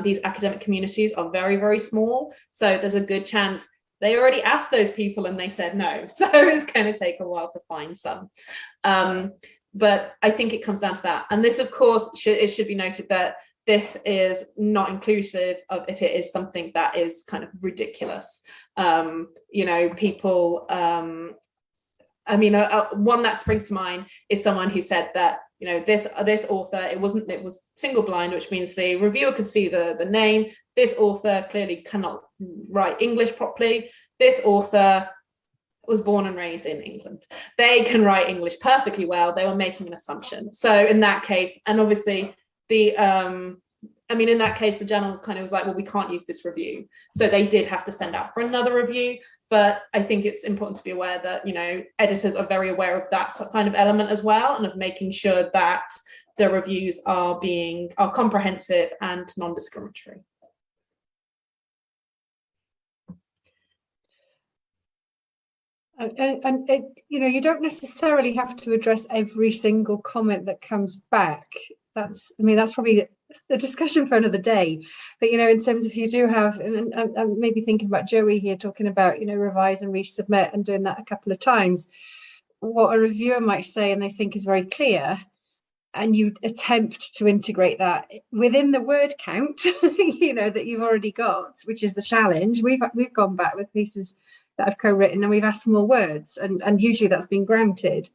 these academic communities are very, very small. So there's a good chance they already asked those people and they said no. So it's going to take a while to find some. But I think it comes down to that. And this, of course, it should be noted that this is not inclusive of if it is something that is kind of ridiculous. People, one that springs to mind is someone who said that, this author, it was single blind, which means the reviewer could see the name. This author clearly cannot write English properly. this author was born and raised in England. They can write English perfectly well. They were making an assumption. So in that case, and obviously in that case, the journal kind of was like, well, we can't use this review. So they did have to send out for another review. But I think it's important to be aware that, editors are very aware of that kind of element as well, and of making sure that the reviews are comprehensive and non-discriminatory. And you don't necessarily have to address every single comment that comes back. That's probably a discussion for another day. But, in terms of you do have, and I'm maybe thinking about Joey here talking about, revise and resubmit and doing that a couple of times, what a reviewer might say and they think is very clear, and you attempt to integrate that within the word count, that you've already got, which is the challenge. We've gone back with pieces that I've co-written and we've asked for more words, and usually that's been granted.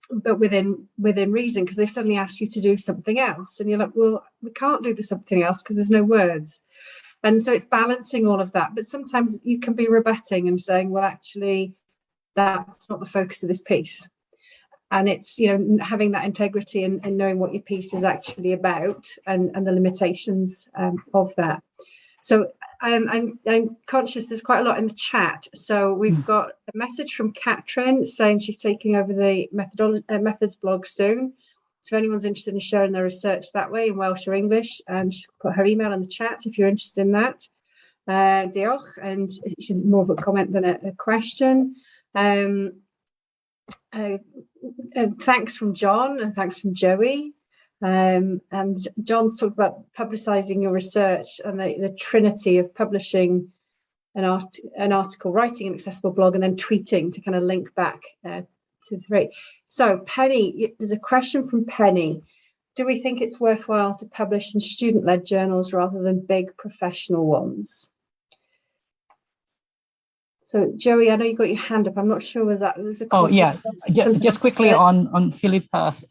But within reason, because they've suddenly asked you to do something else, and you're like, well, we can't do the something else because there's no words. And so it's balancing all of that. But sometimes you can be rebutting and saying, well, actually, that's not the focus of this piece. And it's, having that integrity and knowing what your piece is actually about, and the limitations of that. So I'm conscious there's quite a lot in the chat. So we've got a message from Katrin saying she's taking over the methods blog soon. So if anyone's interested in sharing their research that way in Welsh or English, she's put her email in the chat if you're interested in that. Diolch, and it's more of a comment than a question. Thanks from John and thanks from Joey. And John's talked about publicising your research and the trinity of publishing an article, writing an accessible blog, and then tweeting to kind of link back to the three. So Penny, there's a question from Penny. Do we think it's worthwhile to publish in student-led journals rather than big professional ones? So Joey, I know you got your hand up. I'm not sure was a oh yeah, just quickly on Philippa's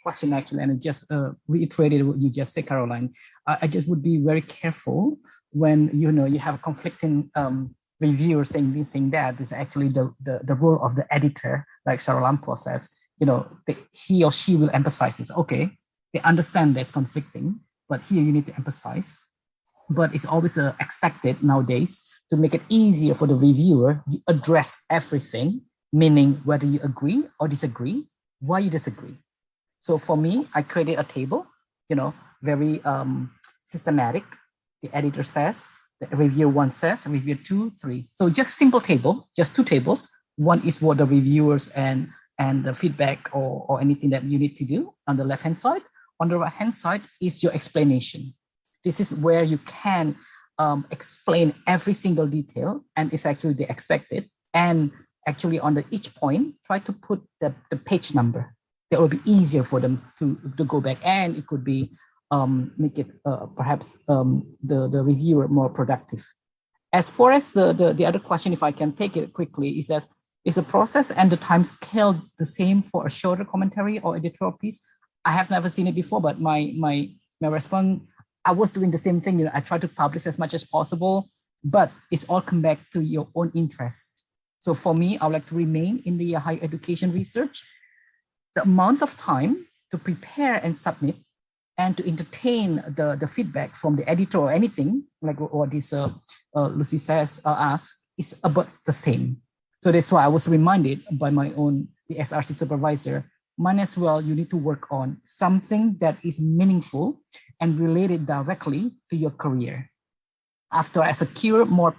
question actually, and I just reiterated what you just said, Caroline. I just would be very careful when you have a conflicting reviewer saying this, saying that. This is actually the role of the editor, like Charalampos says. He or she will emphasize this. Okay, they understand there's conflicting, but here you need to emphasize. But it's always expected nowadays to make it easier for the reviewer. You address everything, meaning whether you agree or disagree, why you disagree. So for me, I created a table, very systematic. The editor says, the reviewer 1 says, reviewer 2, 3. So just simple table, just 2 tables. One is what the reviewers and the feedback or anything that you need to do on the left-hand side. On the right-hand side is your explanation. This is where you can explain every single detail, and it's actually the expected. And actually on each point, try to put the page number. That will be easier for them to go back, and it could be make it perhaps the reviewer more productive. As far as the other question, if I can take it quickly, is that is the process and the time scale the same for a shorter commentary or editorial piece? I have never seen it before, but my response, I was doing the same thing. I try to publish as much as possible, but it's all come back to your own interest. So for me, I would like to remain in the higher education research. The amount of time to prepare and submit and to entertain the feedback from the editor or anything, like what this Lucy says, asks, is about the same. So that's why I was reminded by the ESRC supervisor, might as well you need to work on something that is meaningful and related directly to your career. After I secure more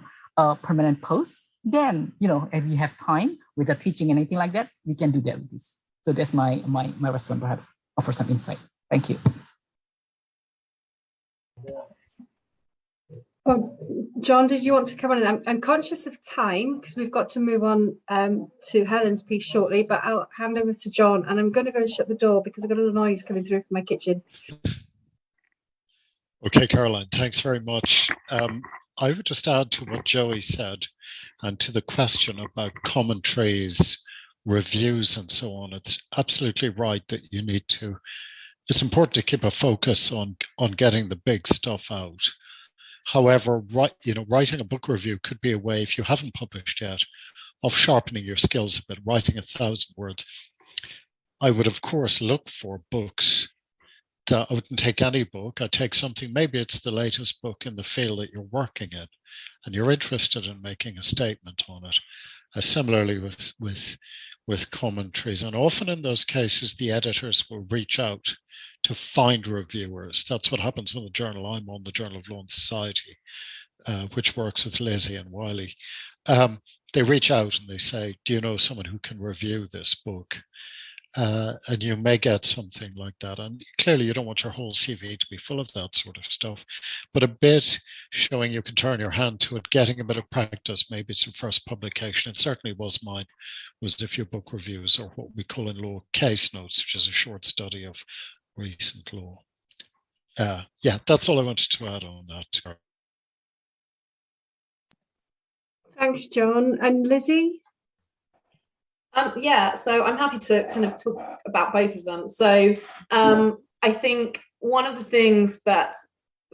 permanent posts, then, if you have time with the teaching and anything like that, we can do that with this. So that's my response, perhaps offer some insight. Thank you. Oh, John, did you want to come on? I'm conscious of time because we've got to move on to Helen's piece shortly, but I'll hand over to John, and I'm going to go and shut the door because I've got a little noise coming through from my kitchen. Okay, Caroline, thanks very much. I would just add to what Joey said and to the question about commentaries, reviews, and so on. It's absolutely right that you need to, it's important to keep a focus on getting the big stuff out. However, writing a book review could be a way, if you haven't published yet, of sharpening your skills a bit, writing 1,000 words. I would, of course, look for books. I wouldn't take any book. I'd take something, maybe it's the latest book in the field that you're working in, and you're interested in making a statement on it. Similarly with commentaries. And often in those cases, the editors will reach out to find reviewers. That's what happens in the journal I'm on, the Journal of Law and Society, which works with Lizzy and WILEY. They reach out and they say, do you know someone who can review this book? And you may get something like that. And clearly you don't want your whole CV to be full of that sort of stuff, but a bit showing you can turn your hand to it, getting a bit of practice. Maybe it's your first publication. It certainly was mine, was a few book reviews, or what we call in law case notes, which is a short study of recent law. Yeah, that's all I wanted to add on that. Thanks, John. And Lizzy? Yeah, so I'm happy to kind of talk about both of them. So I think one of the things that's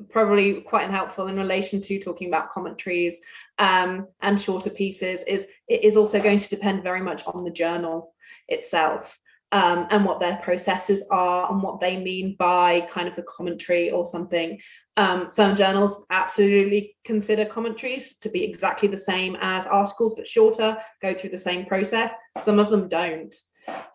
probably quite unhelpful in relation to talking about commentaries and shorter pieces is it is also going to depend very much on the journal itself. And what their processes are and what they mean by kind of a commentary or something. Some journals absolutely consider commentaries to be exactly the same as articles, but shorter, go through the same process. Some of them don't.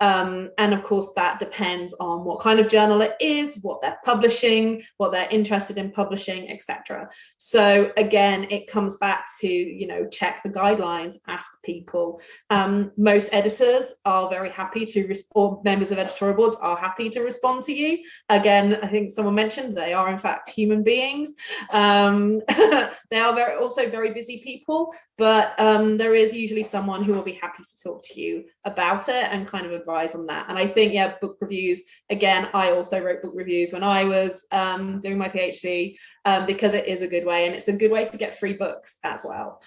And of course, that depends on what kind of journal it is, what they're publishing, what they're interested in publishing, etc. So again, it comes back to, check the guidelines, ask people. Most editors are very happy to respond, members of editorial boards are happy to respond to you. Again, I think someone mentioned they are in fact human beings. They are also very busy people, but there is usually someone who will be happy to talk to you about it and kind of advise on that. And I think, yeah, book reviews, again, I also wrote book reviews when I was doing my PhD because it is a good way, and it's a good way to get free books as well.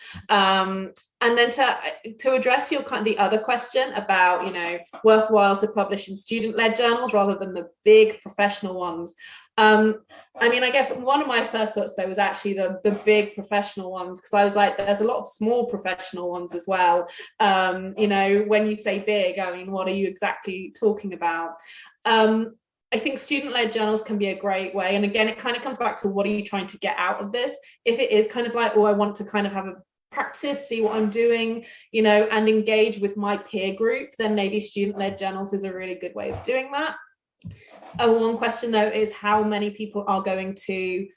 And then to address the other question about, worthwhile to publish in student-led journals rather than the big professional ones. I guess one of my first thoughts though was actually the big professional ones, because I was like, there's a lot of small professional ones as well. When you say big, what are you exactly talking about? I think student-led journals can be a great way. And again, it kind of comes back to what are you trying to get out of this? If it is kind of like, I want to kind of have a practice, see what I'm doing, and engage with my peer group, then maybe student-led journals is a really good way of doing that. One question though is how many people are going to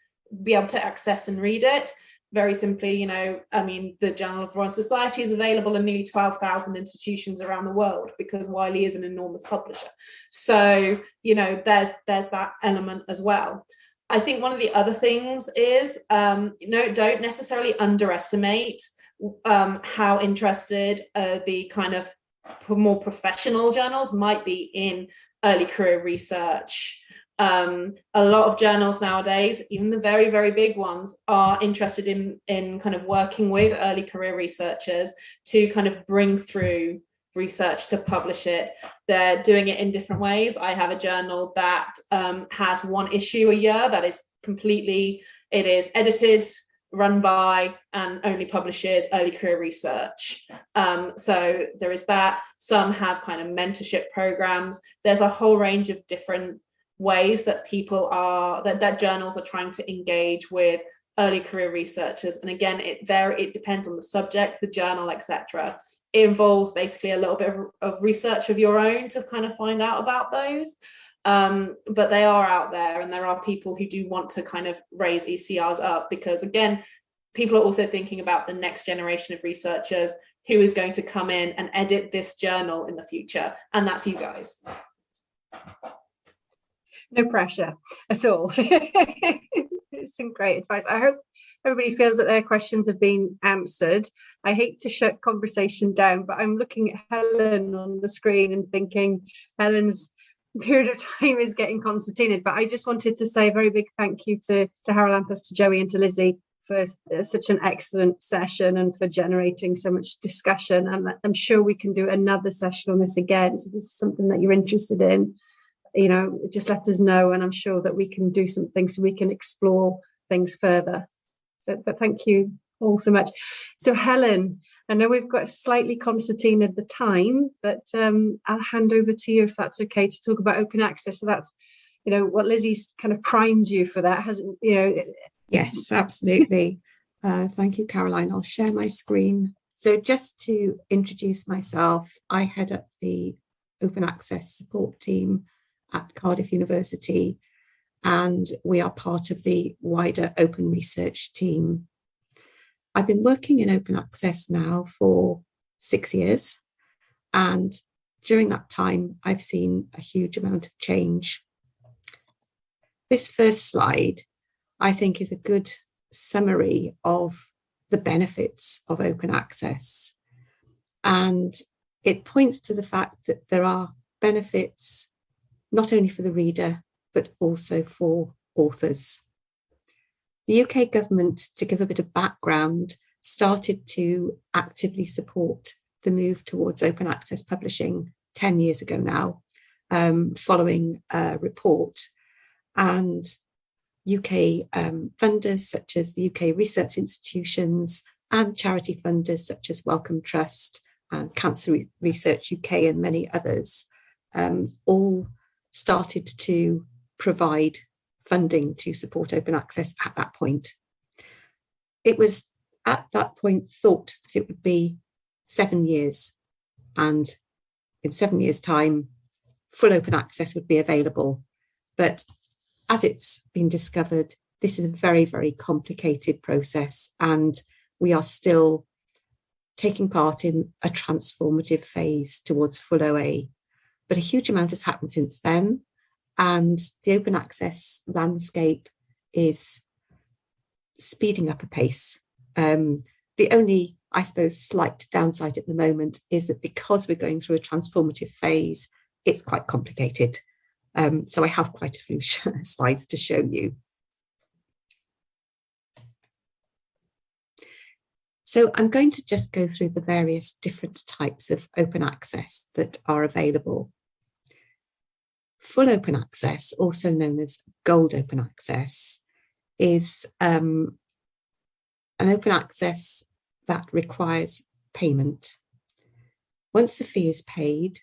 be able to access and read it. Very simply, the Journal of Law and Society is available in nearly 12,000 institutions around the world because WILEY is an enormous publisher. So, there's that element as well. I think one of the other things is, don't necessarily underestimate how interested the kind of more professional journals might be in early career research. A lot of journals nowadays, even the very, very big ones, are interested in kind of working with early career researchers to kind of bring through research to publish it. They're doing it in different ways. I have a journal that has one issue a year that is it is edited, run by, and only publishes early career research. So there is that. Some have kind of mentorship programs. There's a whole range of different ways that that journals are trying to engage with early career researchers. And again, it depends on the subject, the journal, etc. It involves basically a little bit of research of your own to kind of find out about those. But they are out there, and there are people who do want to kind of raise ECRs up, because again, people are also thinking about the next generation of researchers who is going to come in and edit this journal in the future, and that's you guys. No pressure at all. It's some great advice. I hope everybody feels that their questions have been answered. I hate to shut conversation down, but I'm looking at Helen on the screen and thinking Helen's period of time is getting concertinaed. But I just wanted to say a very big thank you to Charalampos, to Joey, and to Lizzy for such an excellent session and for generating so much discussion. And I'm sure we can do another session on this again. So this is something that you're interested in, just let us know, and I'm sure that we can do something so we can explore things further. But thank you all so much. So Helen, I know we've got a slightly concertina at the time, but I'll hand over to you if that's okay to talk about open access. So that's, what Lizzy's kind of primed you for that, hasn't, Yes, absolutely. Thank you, Caroline. I'll share my screen. So just to introduce myself, I head up the open access support team at Cardiff University, and we are part of the wider open research team. I've been working in open access now for 6 years, and during that time, I've seen a huge amount of change. This first slide, I think, is a good summary of the benefits of open access. And it points to the fact that there are benefits not only for the reader, but also for authors. The UK government, to give a bit of background, started to actively support the move towards open access publishing 10 years ago now, following a report. And UK funders such as the UK research institutions and charity funders such as Wellcome Trust and Cancer Research UK and many others all started to provide funding to support open access at that point. It was at that point thought that it would be 7 years, and in 7 years' time, full open access would be available. But as it's been discovered, this is a very, very complicated process, and we are still taking part in a transformative phase towards full OA. But a huge amount has happened since then, and the open access landscape is speeding up a pace. The only, I suppose, slight downside at the moment is that because we're going through a transformative phase, it's quite complicated. So I have quite a few slides to show you. So I'm going to just go through the various different types of open access that are available. Full open access, also known as gold open access, is an open access that requires payment. Once the fee is paid,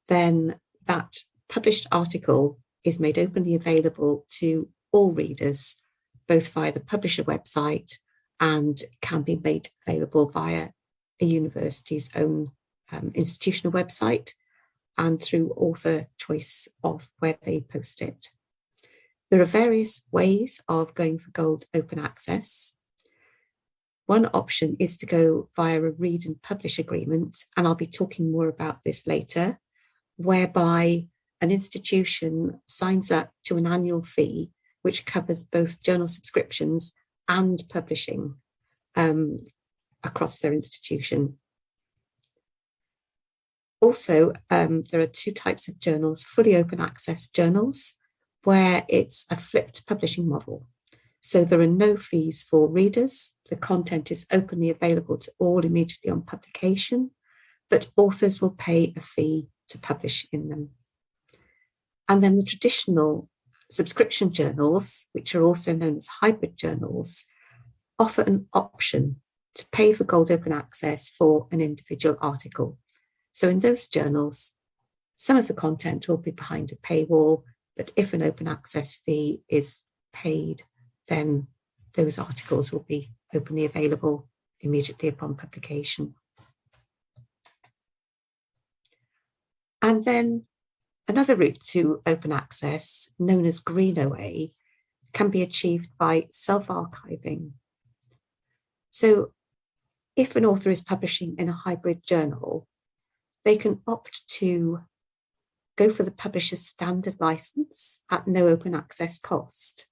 then that published article is made openly available to all readers, both via the publisher website and can be made available via a university's own institutional website and through author choice of where they post it. There are various ways of going for gold open access. One option is to go via a read and publish agreement, and I'll be talking more about this later, whereby an institution signs up to an annual fee, which covers both journal subscriptions and publishing across their institution. Also, there are two types of journals: fully open access journals, where it's a flipped publishing model. So there are no fees for readers. The content is openly available to all immediately on publication, but authors will pay a fee to publish in them. And then the traditional subscription journals, which are also known as hybrid journals, offer an option to pay for gold open access for an individual article. So in those journals, some of the content will be behind a paywall, but if an open access fee is paid, then those articles will be openly available immediately upon publication. And then another route to open access, known as Green OA, can be achieved by self-archiving. So if an author is publishing in a hybrid journal, they can opt to go for the publisher's standard license at no open access cost.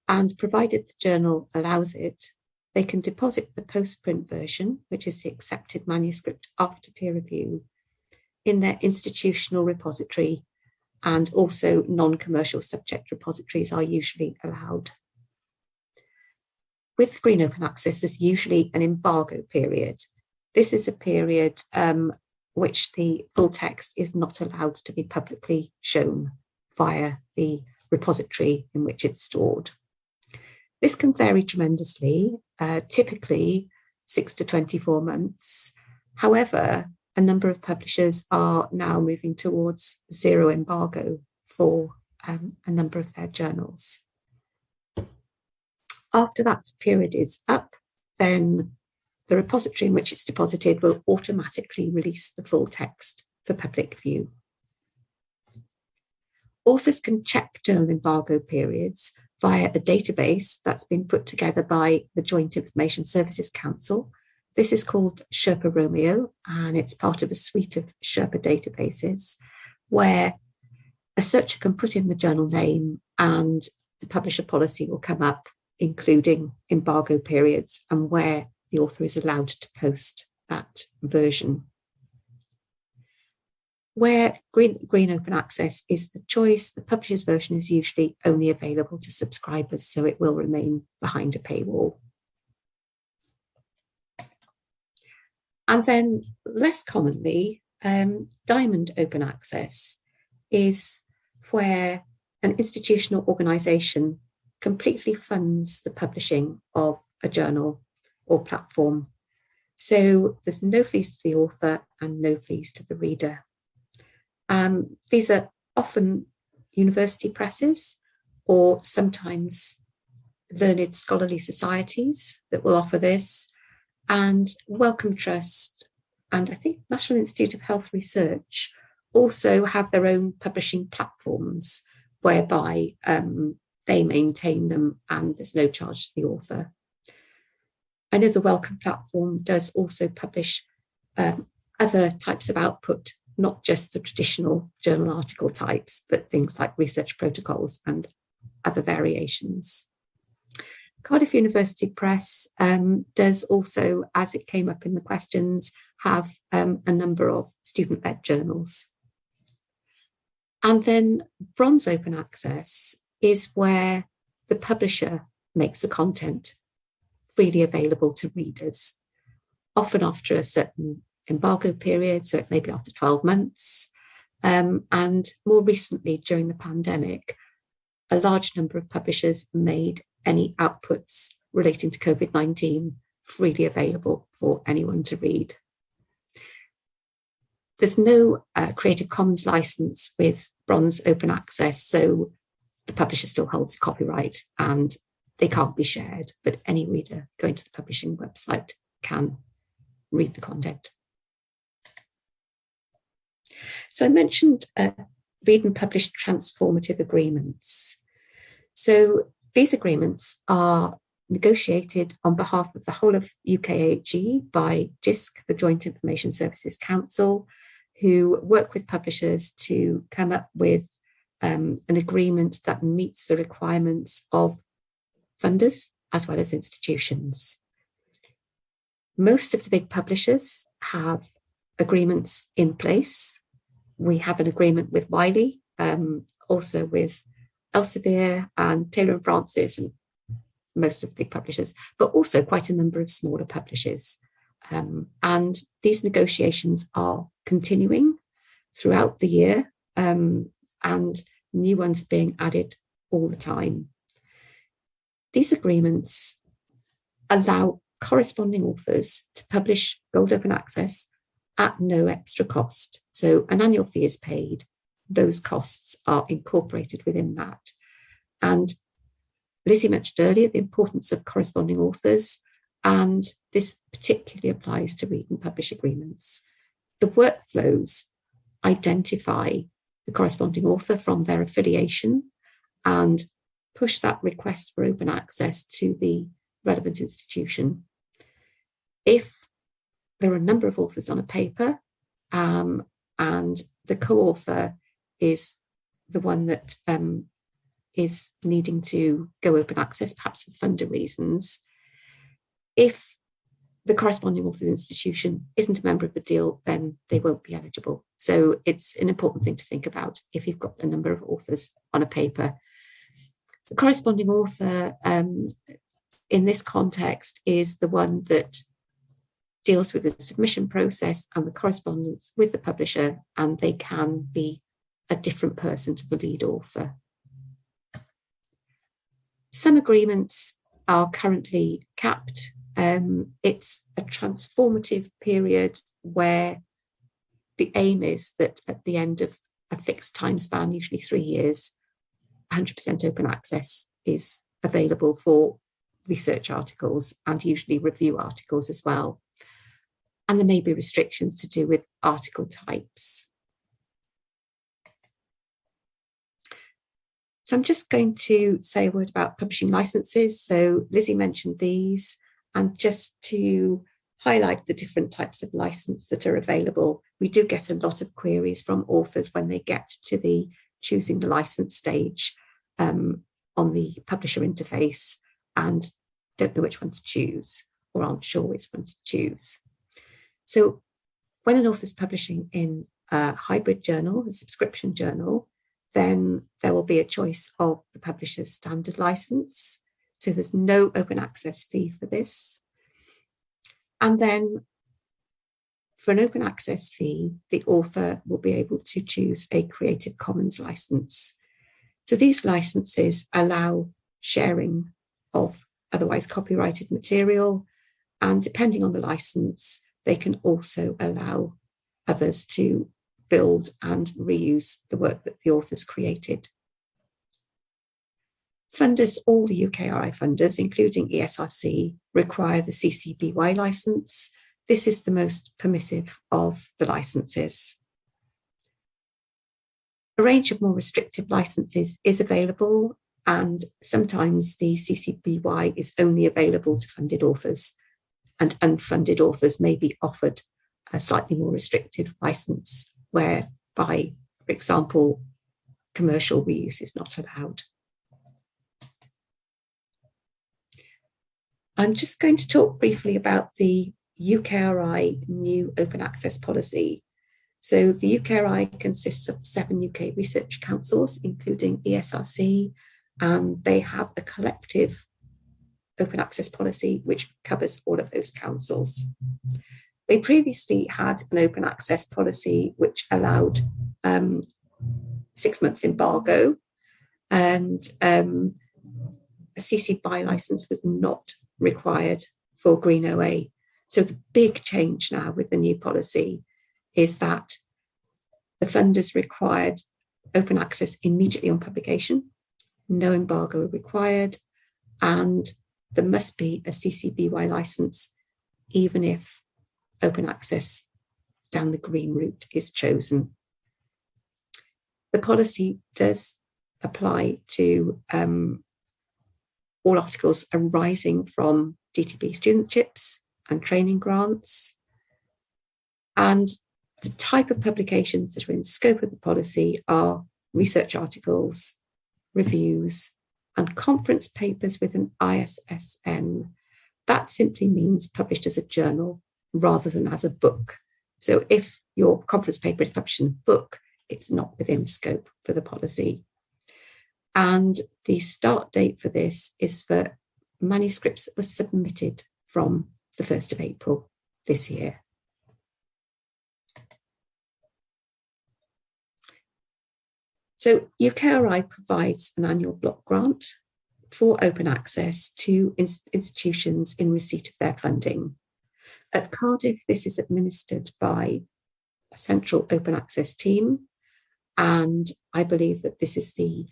And provided the journal allows it, they can deposit the post-print version, which is the accepted manuscript after peer review, in their institutional repository, and also non-commercial subject repositories are usually allowed. With Green Open Access, there's usually an embargo period. This is a period which the full text is not allowed to be publicly shown via the repository in which it's stored. This can vary tremendously, typically 6 to 24 months. However, a number of publishers are now moving towards zero embargo for a number of their journals. After that period is up, then the repository in which it's deposited will automatically release the full text for public view. Authors can check journal embargo periods via a database that's been put together by the Joint Information Services Council. This is called Sherpa Romeo, and it's part of a suite of Sherpa databases where a searcher can put in the journal name and the publisher policy will come up, including embargo periods and where the author is allowed to post that version. Where green open access is the choice, the publisher's version is usually only available to subscribers, so it will remain behind a paywall. And then less commonly, diamond open access is where an institutional organisation completely funds the publishing of a journal or platform. So there's no fees to the author and no fees to the reader. These are often university presses or sometimes learned scholarly societies that will offer this, and Wellcome Trust and I think National Institute of Health Research also have their own publishing platforms whereby they maintain them and there's no charge to the author. I know the Wellcome platform does also publish other types of output, not just the traditional journal article types, but things like research protocols and other variations. Cardiff University Press does also, as it came up in the questions, have a number of student-led journals. And then bronze open access is where the publisher makes the content freely available to readers, often after a certain embargo period, so it may be after 12 months. And more recently, during the pandemic, a large number of publishers made any outputs relating to COVID-19 freely available for anyone to read. There's no Creative Commons license with bronze open access, so the publisher still holds copyright and they can't be shared, but any reader going to the publishing website can read the content. So I mentioned read and publish transformative agreements. So these agreements are negotiated on behalf of the whole of UKRI by JISC, the Joint Information Services Council, who work with publishers to come up with an agreement that meets the requirements of funders as well as institutions. Most of the big publishers have agreements in place. We have an agreement with WILEY, also with Elsevier and Taylor & Francis and most of the big publishers, but also quite a number of smaller publishers. And these negotiations are continuing throughout the year, and new ones being added all the time. These agreements allow corresponding authors to publish Gold Open Access at no extra cost. So an annual fee is paid. Those costs are incorporated within that. And Lizzy mentioned earlier the importance of corresponding authors, and this particularly applies to read and publish agreements. The workflows identify the corresponding author from their affiliation and push that request for open access to the relevant institution. If there are a number of authors on a paper and the co-author is the one that is needing to go open access, perhaps for funder reasons, if the corresponding author institution isn't a member of the deal, then they won't be eligible. So it's an important thing to think about if you've got a number of authors on a paper. The corresponding author in this context is the one that deals with the submission process and the correspondence with the publisher, and they can be a different person to the lead author. Some agreements are currently capped. It's a transformative period where the aim is that at the end of a fixed time span, usually 3 years, 100% open access is available for research articles and usually review articles as well. And there may be restrictions to do with article types. So I'm just going to say a word about publishing licenses. So Lizzy mentioned these, and just to highlight the different types of license that are available. We do get a lot of queries from authors when they get to the choosing the license stage on the publisher interface and don't know which one to choose or aren't sure which one to choose. So when an author's publishing in a hybrid journal, a subscription journal, then there will be a choice of the publisher's standard license. So there's no open access fee for this. And then for an open access fee, the author will be able to choose a Creative Commons license. So these licenses allow sharing of otherwise copyrighted material, and depending on the license, they can also allow others to build and reuse the work that the author's created. Funders, all the UKRI funders, including ESRC, require the CC BY license. This is the most permissive of the licenses. A range of more restrictive licenses is available, and sometimes the CC BY is only available to funded authors, and unfunded authors may be offered a slightly more restrictive license, whereby, for example, commercial reuse is not allowed. I'm just going to talk briefly about the UKRI new open access policy. So the UKRI consists of 7 UK research councils, including ESRC, and they have a collective open access policy which covers all of those councils. They previously had an open access policy which allowed 6 months embargo, and a CC BY license was not required for Green OA. So the big change now with the new policy is that the funders required open access immediately on publication, no embargo required, and there must be a CC BY license even if open access down the green route is chosen. The policy does apply to all articles arising from DTP studentships and training grants. And the type of publications that are in scope of the policy are research articles, reviews, and conference papers with an ISSN. That simply means published as a journal rather than as a book. So if your conference paper is published in a book, it's not within scope for the policy. And the start date for this is for manuscripts that were submitted from the 1st of April this year. So UKRI provides an annual block grant for open access to institutions in receipt of their funding. At Cardiff, this is administered by a central open access team, and I believe that this is the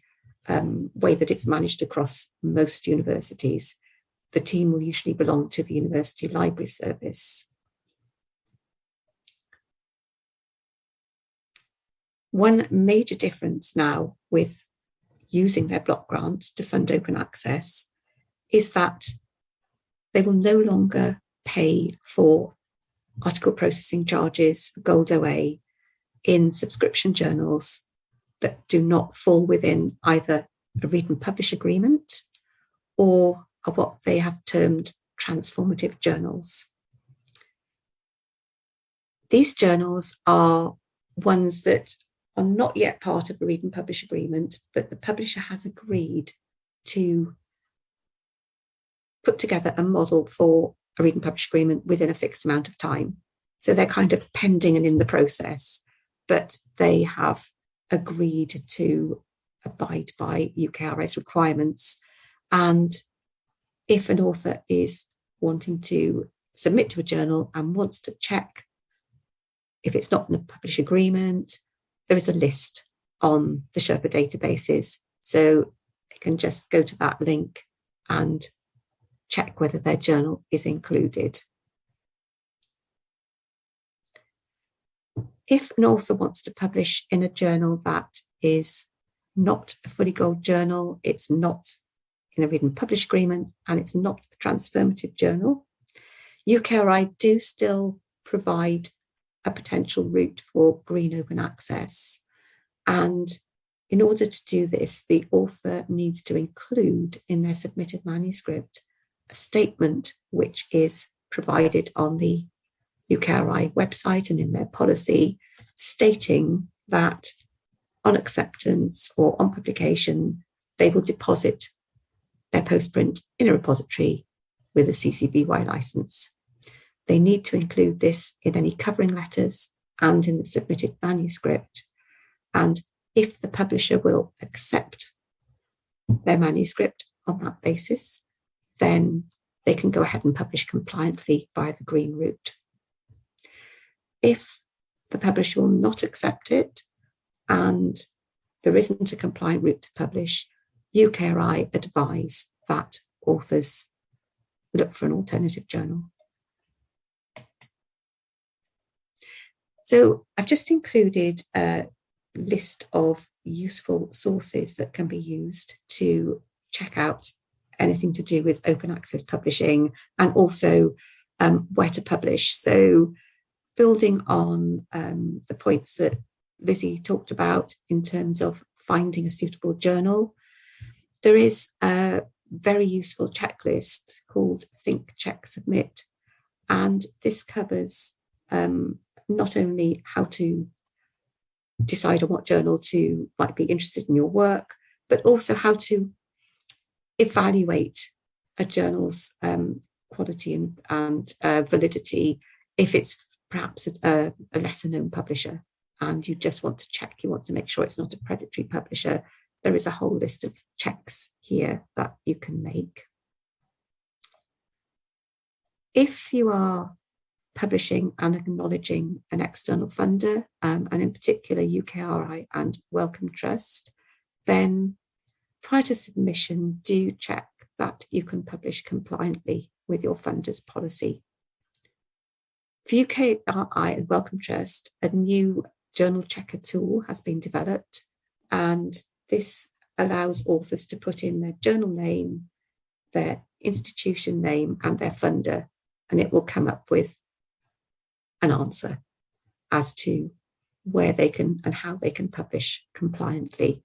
way that it's managed across most universities. The team will usually belong to the University Library Service. One major difference now with using their block grant to fund open access is that they will no longer pay for article processing charges for Gold OA in subscription journals that do not fall within either a read and publish agreement or are what they have termed transformative journals. These journals are ones that are not yet part of a read and publish agreement, but the publisher has agreed to put together a model for a read and publish agreement within a fixed amount of time. So they're kind of pending and in the process, but they have agreed to abide by UKRI's requirements. And if an author is wanting to submit to a journal and wants to check if it's not in a publish agreement, there is a list on the Sherpa databases. So they can just go to that link and check whether their journal is included. If an author wants to publish in a journal that is not a fully gold journal, it's not in a read and publish agreement, and it's not a transformative journal, UKRI do still provide a potential route for green open access. And in order to do this, the author needs to include in their submitted manuscript a statement which is provided on the UKRI website and in their policy, stating that on acceptance or on publication, they will deposit their postprint in a repository with a CC BY license. They need to include this in any covering letters and in the submitted manuscript. And if the publisher will accept their manuscript on that basis, then they can go ahead and publish compliantly via the green route. If the publisher will not accept it and there isn't a compliant route to publish, UKRI advise that authors look for an alternative journal. So I've just included a list of useful sources that can be used to check out anything to do with open access publishing and also where to publish. So building on the points that Lizzy talked about in terms of finding a suitable journal, there is a very useful checklist called Think, Check, Submit. And this covers not only how to decide on what journal might be interested in your work, but also how to evaluate a journal's quality and validity if it's perhaps a lesser known publisher and you just want to check, you want to make sure it's not a predatory publisher. There is a whole list of checks here that you can make. If you are publishing and acknowledging an external funder, and in particular UKRI and Wellcome Trust, then prior to submission, do check that you can publish compliantly with your funder's policy. For UKRI and Wellcome Trust, a new journal checker tool has been developed, and this allows authors to put in their journal name, their institution name, and their funder, and it will come up with an answer as to where they can and how they can publish compliantly.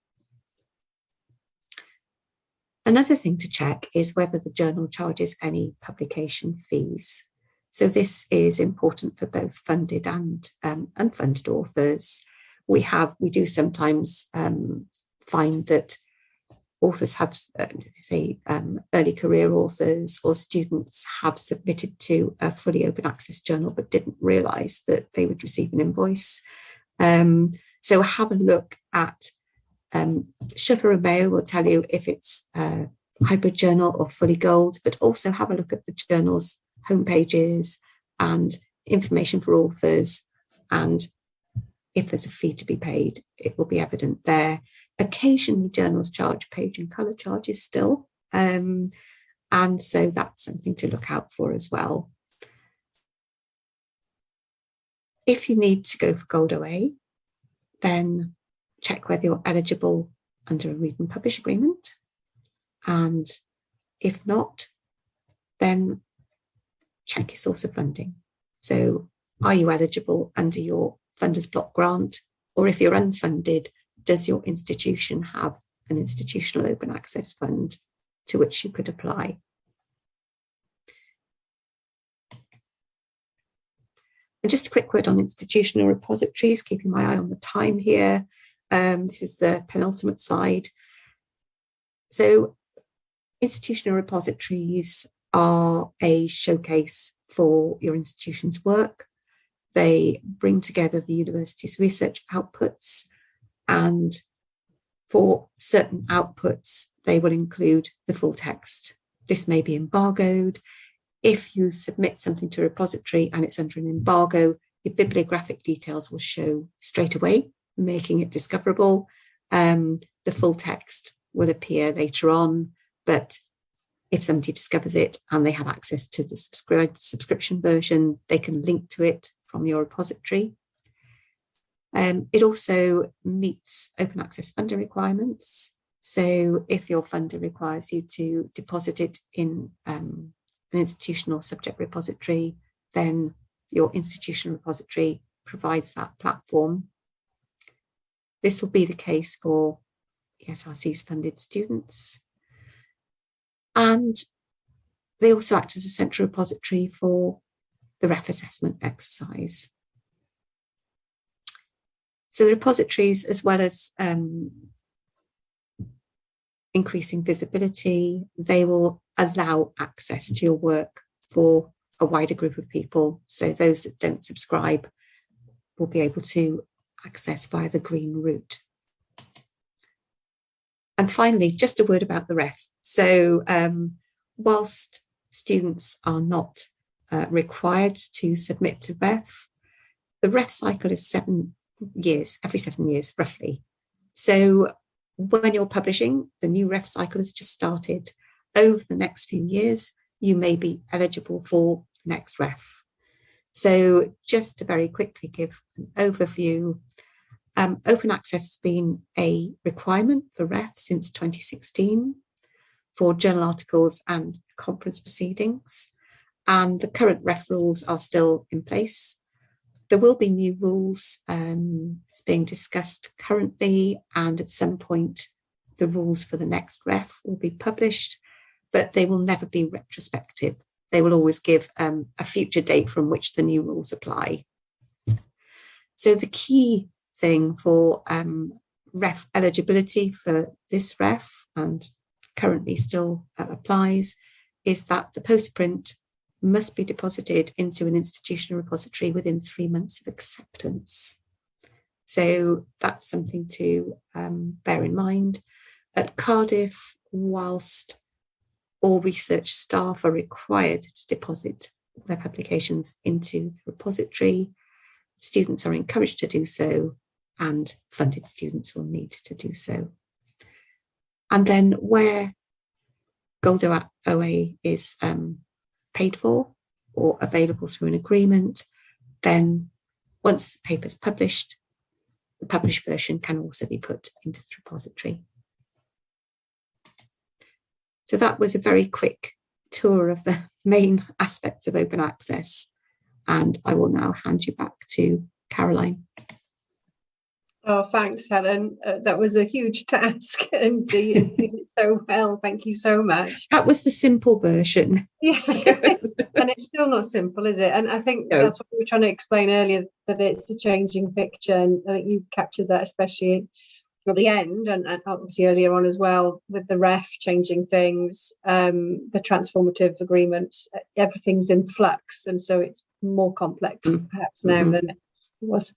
Another thing to check is whether the journal charges any publication fees. So this is important for both funded and unfunded authors. We do sometimes find that authors have, early career authors or students have submitted to a fully open access journal but didn't realise that they would receive an invoice. So have a look at Sherpa Romeo will tell you if it's a hybrid journal or fully gold, but also have a look at the journal's homepages and information for authors, and if there's a fee to be paid, it will be evident there. Occasionally journals charge page and colour charges still, and so that's something to look out for as well. If you need to go for Gold OA, then check whether you're eligible under a read and publish agreement, and if not, then check your source of funding. So are you eligible under your funder's block grant, or if you're unfunded, does your institution have an institutional open access fund to which you could apply? And just a quick word on institutional repositories, keeping my eye on the time here. This is the penultimate slide. So institutional repositories are a showcase for your institution's work. They bring together the university's research outputs, and for certain outputs, they will include the full text This may be embargoed. If you submit something to a repository and it's under an embargo, your bibliographic details will show straight away, making it discoverable. The full text will appear later on, but if somebody discovers it and they have access to the subscription version, they can link to it from your repository. It also meets open access funding requirements. So if your funder requires you to deposit it in an institutional subject repository, then your institutional repository provides that platform. This will be the case for ESRC's funded students. And they also act as a central repository for the REF assessment exercise. So the repositories, as well as increasing visibility, they will allow access to your work for a wider group of people. So those that don't subscribe will be able to access via the green route. And finally, just a word about the REF. So whilst students are not required to submit to REF, the REF cycle is 7 years, every 7 years, roughly. So when you're publishing, the new REF cycle has just started. Over the next few years, you may be eligible for the next REF. So just to very quickly give an overview, open access has been a requirement for REF since 2016 for journal articles and conference proceedings. And the current REF rules are still in place. There will be new rules being discussed currently, and at some point the rules for the next REF will be published, but they will never be retrospective. They will always give a future date from which the new rules apply. So the key thing for REF eligibility for this REF, and currently still applies, is that the postprint must be deposited into an institutional repository within 3 months of acceptance. So that's something to bear in mind. At Cardiff, whilst all research staff are required to deposit their publications into the repository, students are encouraged to do so, and funded students will need to do so. And then where Gold OA is paid for or available through an agreement, then once the paper's published, the published version can also be put into the repository. So that was a very quick tour of the main aspects of open access. And I will now hand you back to Caroline. Oh, thanks, Helen. That was a huge task, and you did it so well. Thank you so much. That was the simple version. Yeah, and it's still not simple, is it? And I think that's what we were trying to explain earlier, that it's a changing picture, and I think you captured that especially at the end, and obviously earlier on as well, with the REF changing things, the transformative agreements, everything's in flux, and so it's more complex perhaps now than it was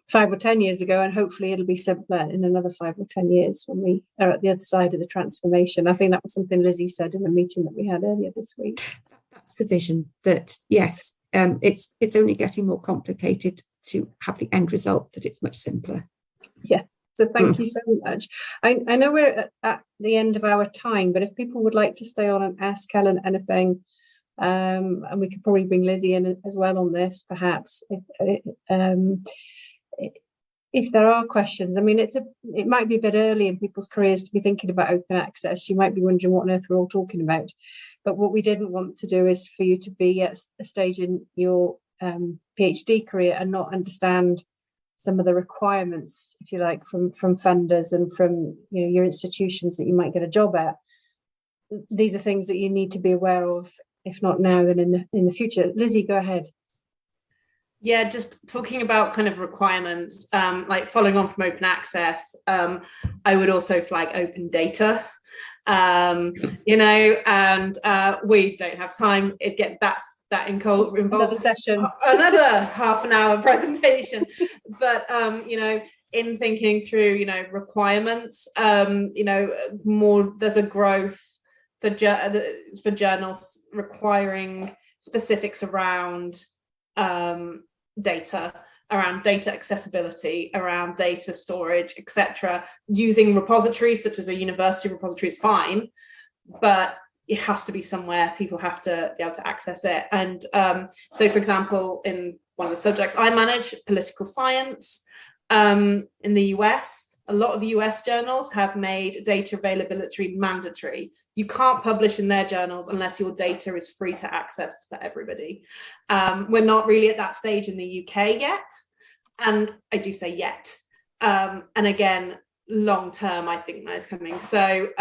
5 or 10 years ago, and hopefully it'll be simpler in another 5 or 10 years when we are at the other side of the transformation. I think that was something Lizzy said in the meeting that we had earlier this week. That's the vision, that yes, it's only getting more complicated to have the end result that it's much simpler. Yeah, so thank you so much. I know we're at the end of our time, but if people would like to stay on and ask Helen anything, and we could probably bring Lizzy in as well on this, perhaps, if there are questions. I mean, it might be a bit early in people's careers to be thinking about open access. You might be wondering what on earth we're all talking about. But what we didn't want to do is for you to be at a stage in your PhD career and not understand some of the requirements, if you like, from funders and from your institutions that you might get a job at. These are things that you need to be aware of, if not now, then in the future. Lizzy, go ahead. Yeah, just talking about kind of requirements, like following on from open access, I would also flag open data, and we don't have time. That involves another session, another half an hour presentation. But in thinking through, requirements, more there's a growth for journals requiring specifics around data, around data accessibility, around data storage, etc. Using repositories such as a university repository is fine, but it has to be somewhere people have to be able to access it. And so, for example, in one of the subjects I manage, political science, in the US, a lot of US journals have made data availability mandatory. You can't publish in their journals unless your data is free to access for everybody. We're not really at that stage in the UK yet. And I do say yet. And again, long term, I think that is coming. So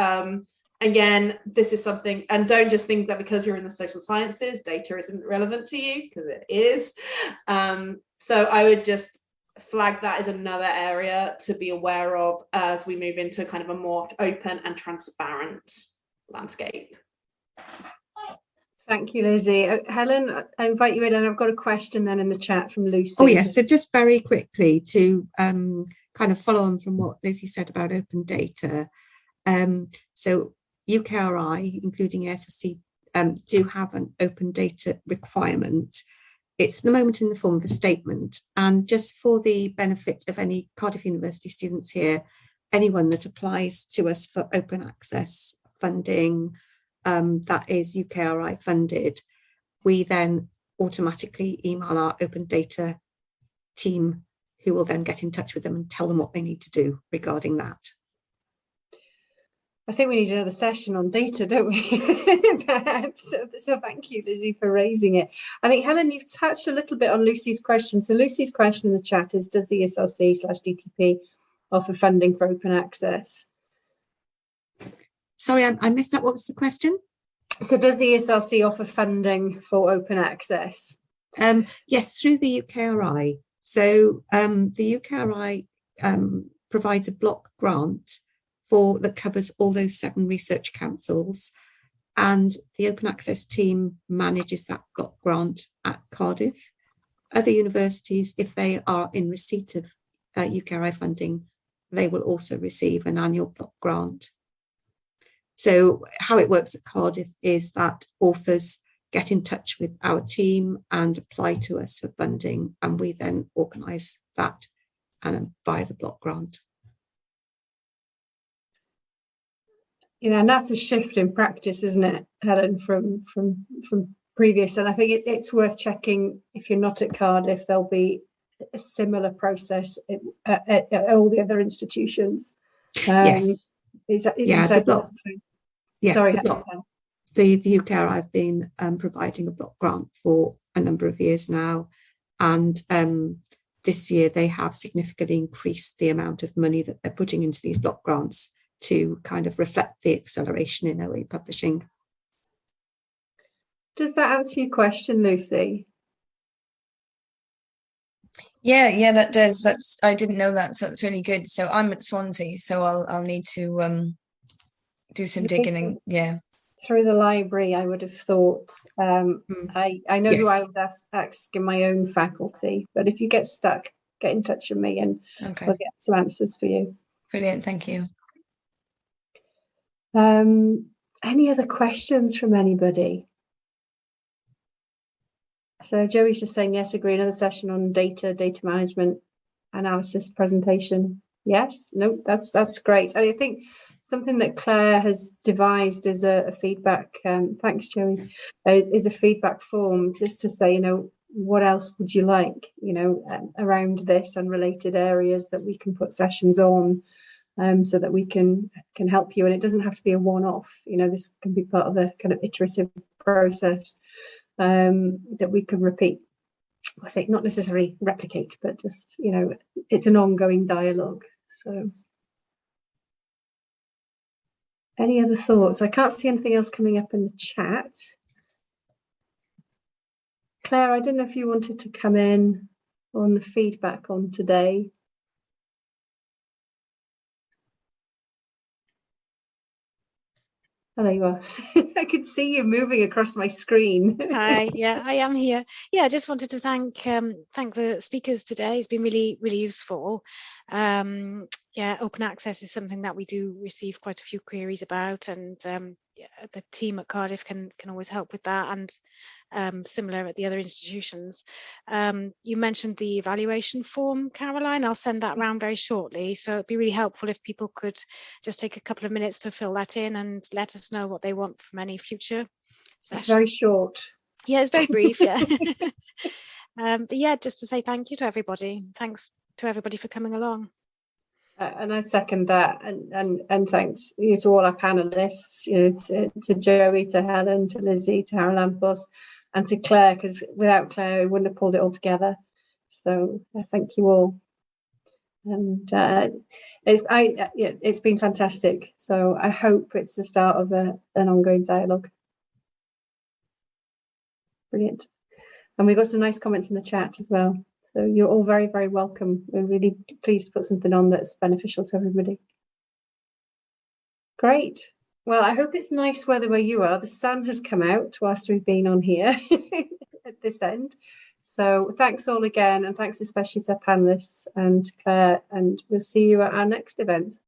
again, this is something, and don't just think that because you're in the social sciences, data isn't relevant to you, because it is. So I would just flag that as another area to be aware of as we move into kind of a more open and transparent landscape. Thank you, Lizzy. Helen, I invite you in, and I've got a question then in the chat from Lucy. Oh yes, so just very quickly to kind of follow on from what Lizzy said about open data. So UKRI, including ESRC, do have an open data requirement. It's at the moment in the form of a statement. And just for the benefit of any Cardiff University students here, anyone that applies to us for open access funding, that is UKRI funded, we then automatically email our open data team, who will then get in touch with them and tell them what they need to do regarding that. I think we need another session on data, don't we? Perhaps. So thank you, Lizzy, for raising it. I think, Helen, you've touched a little bit on Lucy's question. So Lucy's question in the chat is, does the ESRC/DTP offer funding for open access? Sorry, I missed that. What was the question? So does the ESRC offer funding for open access? Yes, through the UKRI. So the UKRI provides a block grant that covers all those 7 research councils, and the open access team manages that block grant at Cardiff. Other universities, if they are in receipt of UKRI funding, they will also receive an annual block grant. So how it works at Cardiff is that authors get in touch with our team and apply to us for funding, and we then organise that via the block grant. You know, and that's a shift in practice, isn't it, Helen, from previous? And I think it's worth checking, if you're not at Cardiff, there'll be a similar process at all the other institutions. Yes. The UKRI have been providing a block grant for a number of years now, and this year they have significantly increased the amount of money that they're putting into these block grants to kind of reflect the acceleration in OE publishing. Does that answer your question, Lucy? Yeah, that does. I didn't know that, so that's really good. So I'm at Swansea, so I'll need to do some digging. Yeah, through the library, I would have thought. I know who I would ask in my own faculty, but if you get stuck, get in touch with me and we'll get some answers for you. Brilliant, thank you. Any other questions from anybody? So Joey's just saying yes, agree, another session on data management analysis presentation. Yes, no, that's great. I think something that Claire has devised is a feedback, thanks Joey, is a feedback form just to say, you know, what else would you like, you know, around this and related areas that we can put sessions on, so that we can help you. And it doesn't have to be a one-off, you know, this can be part of a kind of iterative process that we can repeat. I say not necessarily replicate, but just, you know, it's an ongoing dialogue. So any other thoughts? I can't see anything else coming up in the chat. Claire, I don't know if you wanted to come in on the feedback on today. Oh, there you are. I could see you moving across my screen. Hi, yeah, I am here. Yeah, I just wanted to thank the speakers today. It's been really, really useful. Yeah, open access is something that we do receive quite a few queries about, and the team at Cardiff can always help with that, and similar at the other institutions. You mentioned the evaluation form, Caroline. I'll send that around very shortly. So it'd be really helpful if people could just take a couple of minutes to fill that in and let us know what they want from any future sessions. It's very short. Yeah, it's very brief, yeah. But yeah, just to say thank you to everybody. Thanks to everybody for coming along. And I second that, and thanks to all our panelists, to Joey, to Helen, to Lizzy, to Charalampos, and to Claire, because without Claire we wouldn't have pulled it all together. So thank you all, and it's been fantastic. So I hope it's the start of an ongoing dialogue. Brilliant. And we got some nice comments in the chat as well. So you're all very, very welcome. We're really pleased to put something on that's beneficial to everybody. Great. Well, I hope it's nice weather where you are. The sun has come out whilst we've been on here at this end. So thanks all again, and thanks especially to our panelists and Claire, and we'll see you at our next event.